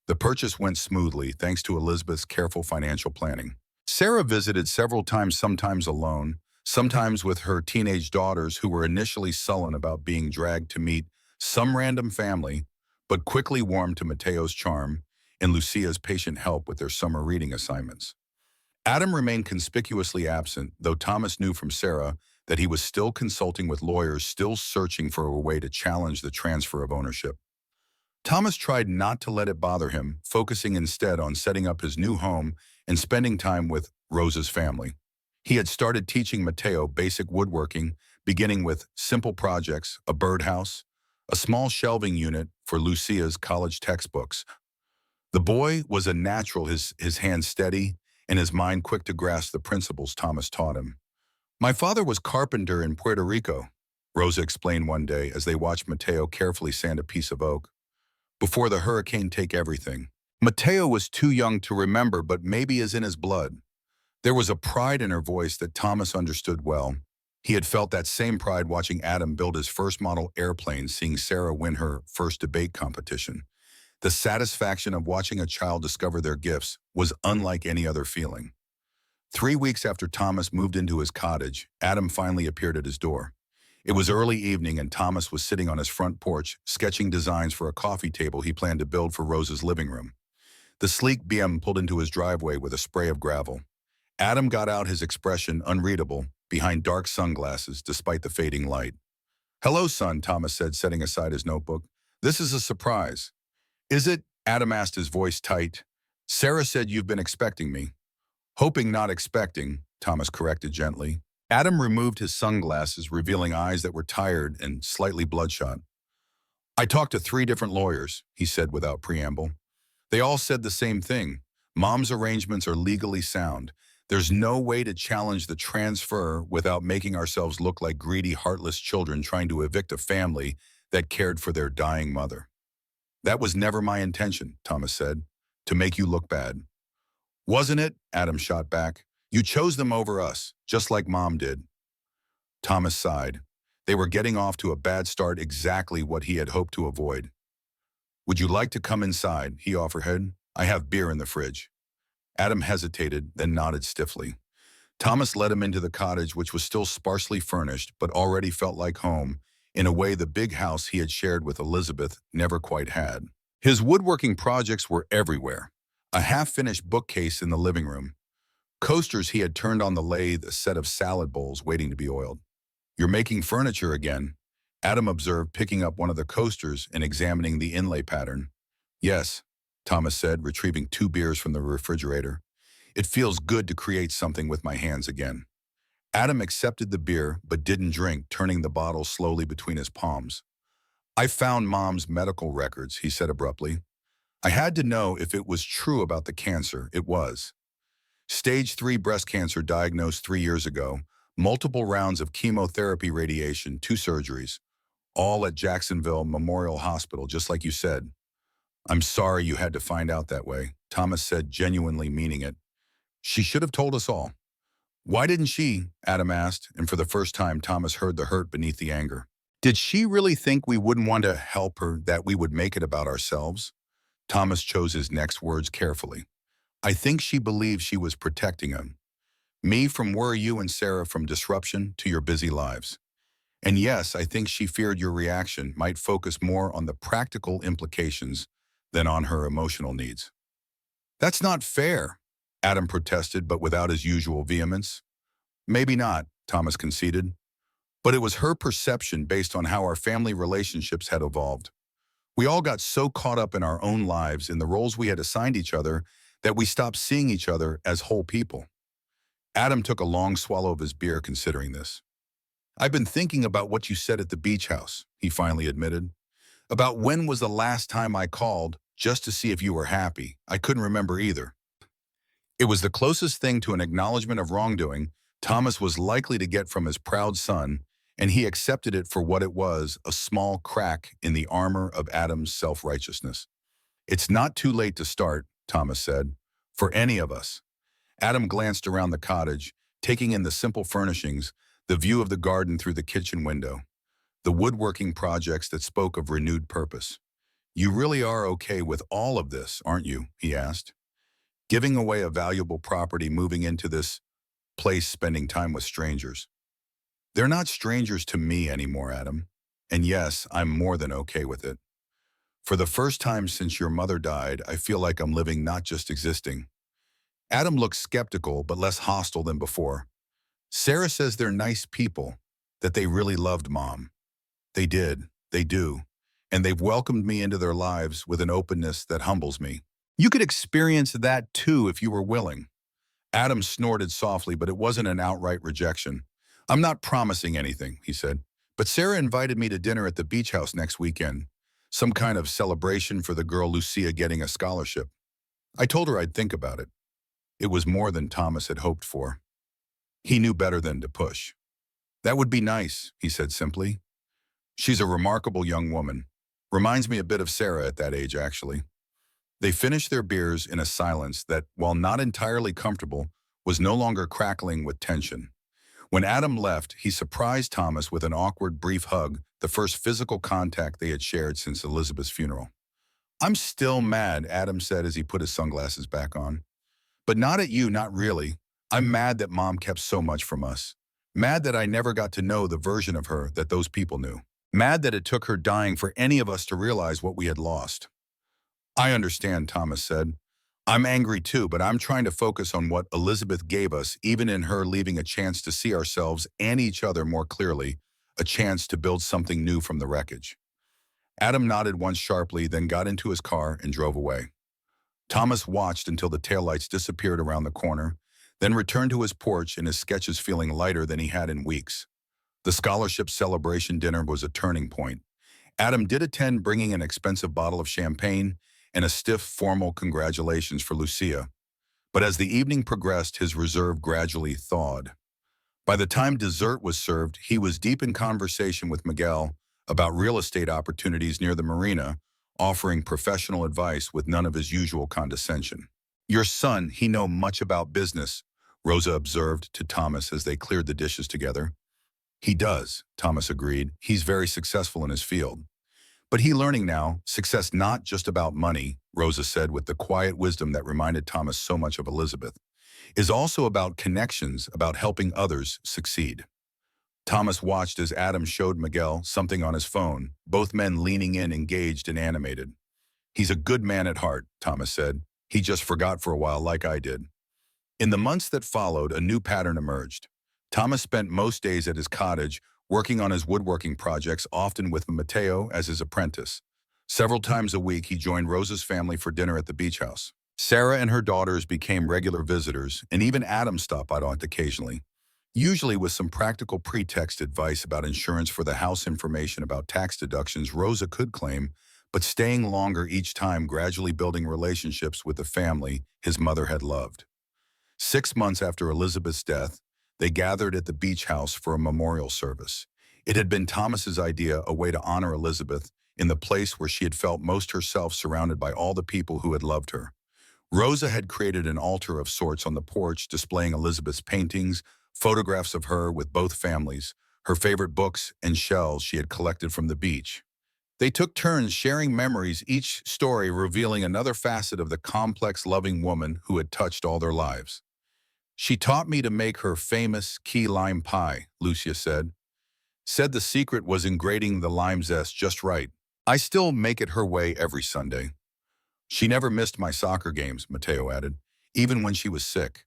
The purchase went smoothly thanks to Elizabeth's careful financial planning. Sarah visited several times, sometimes alone, sometimes with her teenage daughters who were initially sullen about being dragged to meet some random family, but quickly warmed to Mateo's charm and Lucia's patient help with their summer reading assignments. Adam remained conspicuously absent, though Thomas knew from Sarah that he was still consulting with lawyers, still searching for a way to challenge the transfer of ownership. Thomas tried not to let it bother him, focusing instead on setting up his new home and spending time with Rosa's family. He had started teaching Mateo basic woodworking, beginning with simple projects, a birdhouse, a small shelving unit for Lucia's college textbooks. The boy was a natural, his hands steady and his mind quick to grasp the principles Thomas taught him. "My father was carpenter in Puerto Rico," Rosa explained one day as they watched Mateo carefully sand a piece of oak. "Before the hurricane take everything." Mateo was too young to remember, but maybe is in his blood. There was a pride in her voice that Thomas understood well. He had felt that same pride watching Adam build his first model airplane, seeing Sarah win her first debate competition. The satisfaction of watching a child discover their gifts was unlike any other feeling. 3 weeks after Thomas moved into his cottage, Adam finally appeared at his door. It was early evening and Thomas was sitting on his front porch, sketching designs for a coffee table he planned to build for Rosa's living room. The sleek BM pulled into his driveway with a spray of gravel. Adam got out, his expression unreadable behind dark sunglasses despite the fading light. "Hello, son," Thomas said, setting aside his notebook. "This is a surprise." "Is it?" Adam asked, his voice tight. "Sarah said you've been expecting me." "Hoping, not expecting," Thomas corrected gently. Adam removed his sunglasses, revealing eyes that were tired and slightly bloodshot. "I talked to 3 different lawyers," he said without preamble. "They all said the same thing. Mom's arrangements are legally sound. There's no way to challenge the transfer without making ourselves look like greedy, heartless children trying to evict a family that cared for their dying mother. That was never my intention, Thomas said, to make you look bad. Wasn't it? Adam shot back. You chose them over us, just like Mom did. Thomas sighed. They were getting off to a bad start, exactly what he had hoped to avoid. Would you like to come inside? He offered. I have beer in the fridge. Adam hesitated, then nodded stiffly. Thomas led him into the cottage, which was still sparsely furnished, but already felt like home, in a way the big house he had shared with Elizabeth never quite had. His woodworking projects were everywhere. A half-finished bookcase in the living room. Coasters he had turned on the lathe, a set of salad bowls waiting to be oiled. You're making furniture again, Adam observed, picking up one of the coasters and examining the inlay pattern. Yes, Thomas said, retrieving 2 beers from the refrigerator. It feels good to create something with my hands again. Adam accepted the beer, but didn't drink, turning the bottle slowly between his palms. I found Mom's medical records, he said abruptly. I had to know if it was true about the cancer. It was. Stage 3 breast cancer diagnosed 3 years ago, multiple rounds of chemotherapy, radiation, 2 surgeries, all at Jacksonville Memorial Hospital, just like you said. I'm sorry you had to find out that way, Thomas said, genuinely meaning it. She should have told us all. Why didn't she? Adam asked, and for the first time Thomas heard the hurt beneath the anger. Did she really think we wouldn't want to help her, that we would make it about ourselves? Thomas chose his next words carefully. I think she believed she was protecting him. Me from where you and Sarah from disruption to your busy lives. And yes, I think she feared your reaction might focus more on the practical implications than on her emotional needs. That's not fair, Adam protested, but without his usual vehemence. Maybe not, Thomas conceded. But it was her perception based on how our family relationships had evolved. We all got so caught up in our own lives, in the roles we had assigned each other, that we stopped seeing each other as whole people. Adam took a long swallow of his beer, considering this. I've been thinking about what you said at the beach house, he finally admitted. About when was the last time I called just to see if you were happy. I couldn't remember either. It was the closest thing to an acknowledgement of wrongdoing Thomas was likely to get from his proud son, and he accepted it for what it was, a small crack in the armor of Adam's self-righteousness. It's not too late to start, Thomas said, for any of us. Adam glanced around the cottage, taking in the simple furnishings, the view of the garden through the kitchen window, the woodworking projects that spoke of renewed purpose. You really are okay with all of this, aren't you? He asked. Giving away a valuable property, moving into this place, spending time with strangers. They're not strangers to me anymore, Adam. And yes, I'm more than okay with it. For the first time since your mother died, I feel like I'm living, not just existing. Adam looked skeptical, but less hostile than before. Sarah says they're nice people, that they really loved Mom. They did, they do, and they've welcomed me into their lives with an openness that humbles me. You could experience that too if you were willing. Adam snorted softly, but it wasn't an outright rejection. I'm not promising anything, he said, but Sarah invited me to dinner at the beach house next weekend, some kind of celebration for the girl Lucia getting a scholarship. I told her I'd think about it. It was more than Thomas had hoped for. He knew better than to push. That would be nice, he said simply. She's a remarkable young woman. Reminds me a bit of Sarah at that age, actually. They finished their beers in a silence that, while not entirely comfortable, was no longer crackling with tension. When Adam left, he surprised Thomas with an awkward, brief hug, the first physical contact they had shared since Elizabeth's funeral. I'm still mad, Adam said as he put his sunglasses back on. But not at you, not really. I'm mad that Mom kept so much from us. Mad that I never got to know the version of her that those people knew. Mad that it took her dying for any of us to realize what we had lost. I understand, Thomas said. I'm angry too, but I'm trying to focus on what Elizabeth gave us, even in her leaving a chance to see ourselves and each other more clearly, a chance to build something new from the wreckage. Adam nodded once sharply, then got into his car and drove away. Thomas watched until the taillights disappeared around the corner, then returned to his porch and his sketches feeling lighter than he had in weeks. The scholarship celebration dinner was a turning point. Adam did attend, bringing an expensive bottle of champagne and a stiff, formal congratulations for Lucia. But as the evening progressed, his reserve gradually thawed. By the time dessert was served, he was deep in conversation with Miguel about real estate opportunities near the marina, offering professional advice with none of his usual condescension. Your son, he know much about business, Rosa observed to Thomas as they cleared the dishes together. He does, Thomas agreed. He's very successful in his field. But he learning now, success not just about money, Rosa said with the quiet wisdom that reminded Thomas so much of Elizabeth, is also about connections, about helping others succeed. Thomas watched as Adam showed Miguel something on his phone, both men leaning in, engaged and animated. He's a good man at heart, Thomas said. He just forgot for a while like I did. In the months that followed, a new pattern emerged. Thomas spent most days at his cottage, working on his woodworking projects, often with Mateo as his apprentice. Several times a week, he joined Rosa's family for dinner at the beach house. Sarah and her daughters became regular visitors, and even Adam stopped by occasionally, usually with some practical pretext advice about insurance for the house, information about tax deductions Rosa could claim, but staying longer each time, gradually building relationships with the family his mother had loved. 6 months after Elizabeth's death, they gathered at the beach house for a memorial service. It had been Thomas's idea, a way to honor Elizabeth in the place where she had felt most herself, surrounded by all the people who had loved her. Rosa had created an altar of sorts on the porch, displaying Elizabeth's paintings, photographs of her with both families, her favorite books and shells she had collected from the beach. They took turns sharing memories, each story revealing another facet of the complex, loving woman who had touched all their lives. She taught me to make her famous key lime pie, Lucia said. Said the secret was in grating the lime zest just right. I still make it her way every Sunday. She never missed my soccer games, Mateo added, even when she was sick.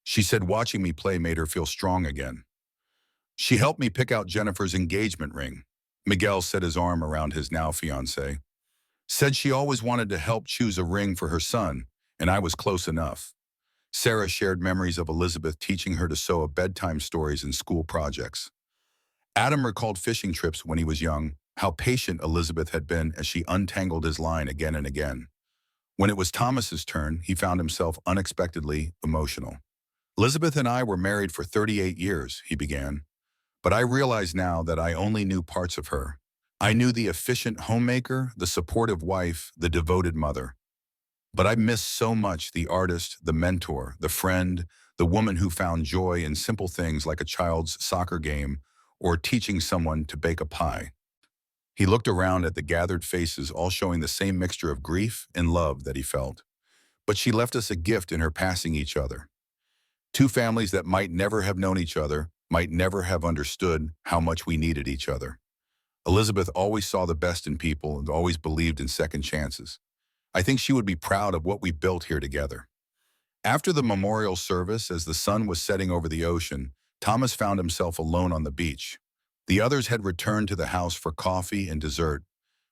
She said watching me play made her feel strong again. She helped me pick out Jennifer's engagement ring. Miguel set his arm around his now fiancé. Said she always wanted to help choose a ring for her son, and I was close enough. Sarah shared memories of Elizabeth teaching her to sew bedtime stories and school projects. Adam recalled fishing trips when he was young, how patient Elizabeth had been as she untangled his line again and again. When it was Thomas's turn, he found himself unexpectedly emotional. Elizabeth and I were married for 38 years, he began. But I realize now that I only knew parts of her. I knew the efficient homemaker, the supportive wife, the devoted mother. But I missed so much the artist, the mentor, the friend, the woman who found joy in simple things like a child's soccer game or teaching someone to bake a pie. He looked around at the gathered faces, all showing the same mixture of grief and love that he felt. But she left us a gift in her passing each other. Two families that might never have known each other, might never have understood how much we needed each other. Elizabeth always saw the best in people and always believed in second chances. I think she would be proud of what we built here together. After the memorial service, as the sun was setting over the ocean, Thomas found himself alone on the beach. The others had returned to the house for coffee and dessert,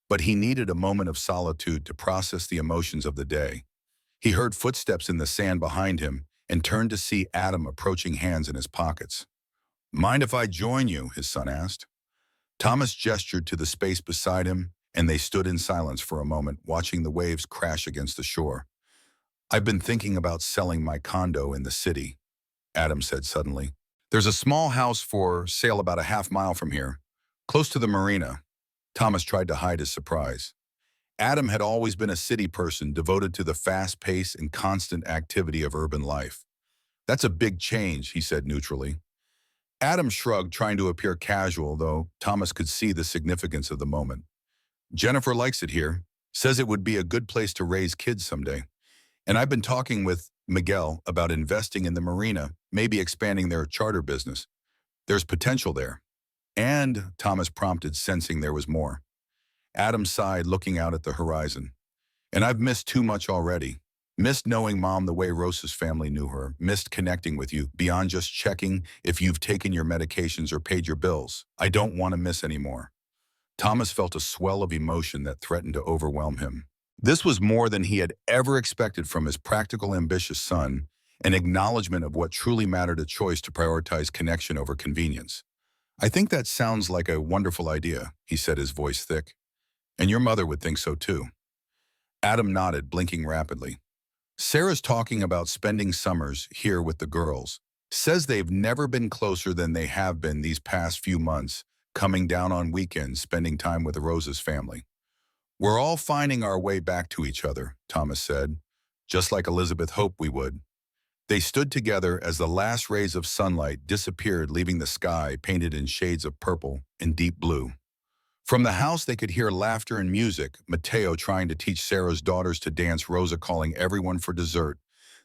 but he needed a moment of solitude to process the emotions of the day. He heard footsteps in the sand behind him and turned to see Adam approaching, hands in his pockets. Mind if I join you? His son asked. Thomas gestured to the space beside him, and they stood in silence for a moment, watching the waves crash against the shore. I've been thinking about selling my condo in the city, Adam said suddenly. There's a small house for sale about a half-mile from here, close to the marina. Thomas tried to hide his surprise. Adam had always been a city person, devoted to the fast pace and constant activity of urban life. That's a big change, he said neutrally. Adam shrugged, trying to appear casual, though Thomas could see the significance of the moment. Jennifer likes it here, says it would be a good place to raise kids someday. And I've been talking with Miguel about investing in the marina, maybe expanding their charter business. There's potential there. And, Thomas prompted, sensing there was more. Adam sighed, looking out at the horizon. And I've missed too much already. Missed knowing Mom the way Rosa's family knew her. Missed connecting with you, beyond just checking if you've taken your medications or paid your bills. I don't want to miss any more. Thomas felt a swell of emotion that threatened to overwhelm him. This was more than he had ever expected from his practical, ambitious son, an acknowledgement of what truly mattered, a choice to prioritize connection over convenience. I think that sounds like a wonderful idea, he said, his voice thick. And your mother would think so too. Adam nodded, blinking rapidly. Sarah's talking about spending summers here with the girls. Says they've never been closer than they have been these past few months, coming down on weekends, spending time with Rosa's family. We're all finding our way back to each other, Thomas said, just like Elizabeth hoped we would. They stood together as the last rays of sunlight disappeared, leaving the sky painted in shades of purple and deep blue. From the house, they could hear laughter and music, Mateo trying to teach Sarah's daughters to dance, Rosa calling everyone for dessert,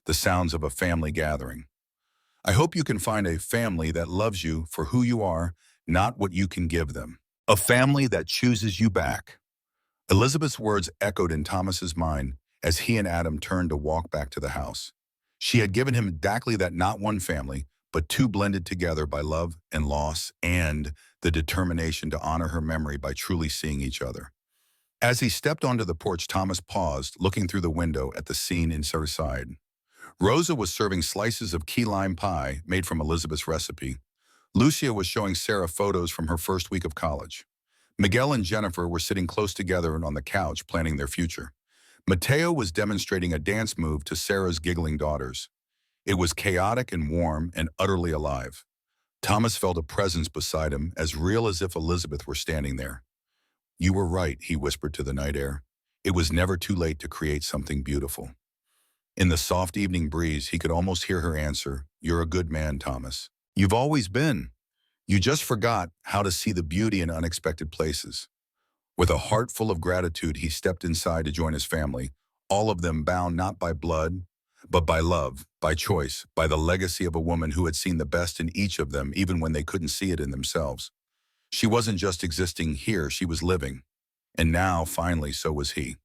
the sounds of a family gathering. I hope you can find a family that loves you for who you are, not what you can give them. A family that chooses you back. Elizabeth's words echoed in Thomas's mind as he and Adam turned to walk back to the house. She had given him exactly that, not one family, but two blended together by love and loss and the determination to honor her memory by truly seeing each other. As he stepped onto the porch, Thomas paused, looking through the window at the scene in Sarah's side. Rosa was serving slices of key lime pie made from Elizabeth's recipe. Lucia was showing Sarah photos from her first week of college. Miguel and Jennifer were sitting close together and on the couch planning their future. Mateo was demonstrating a dance move to Sarah's giggling daughters. It was chaotic and warm and utterly alive. Thomas felt a presence beside him, as real as if Elizabeth were standing there. "You were right," he whispered to the night air. "It was never too late to create something beautiful." In the soft evening breeze, he could almost hear her answer, "You're a good man, Thomas. You've always been. You just forgot how to see the beauty in unexpected places." With a heart full of gratitude, he stepped inside to join his family, all of them bound not by blood, but by love, by choice, by the legacy of a woman who had seen the best in each of them even when they couldn't see it in themselves. She wasn't just existing here, she was living. And now, finally, so was he.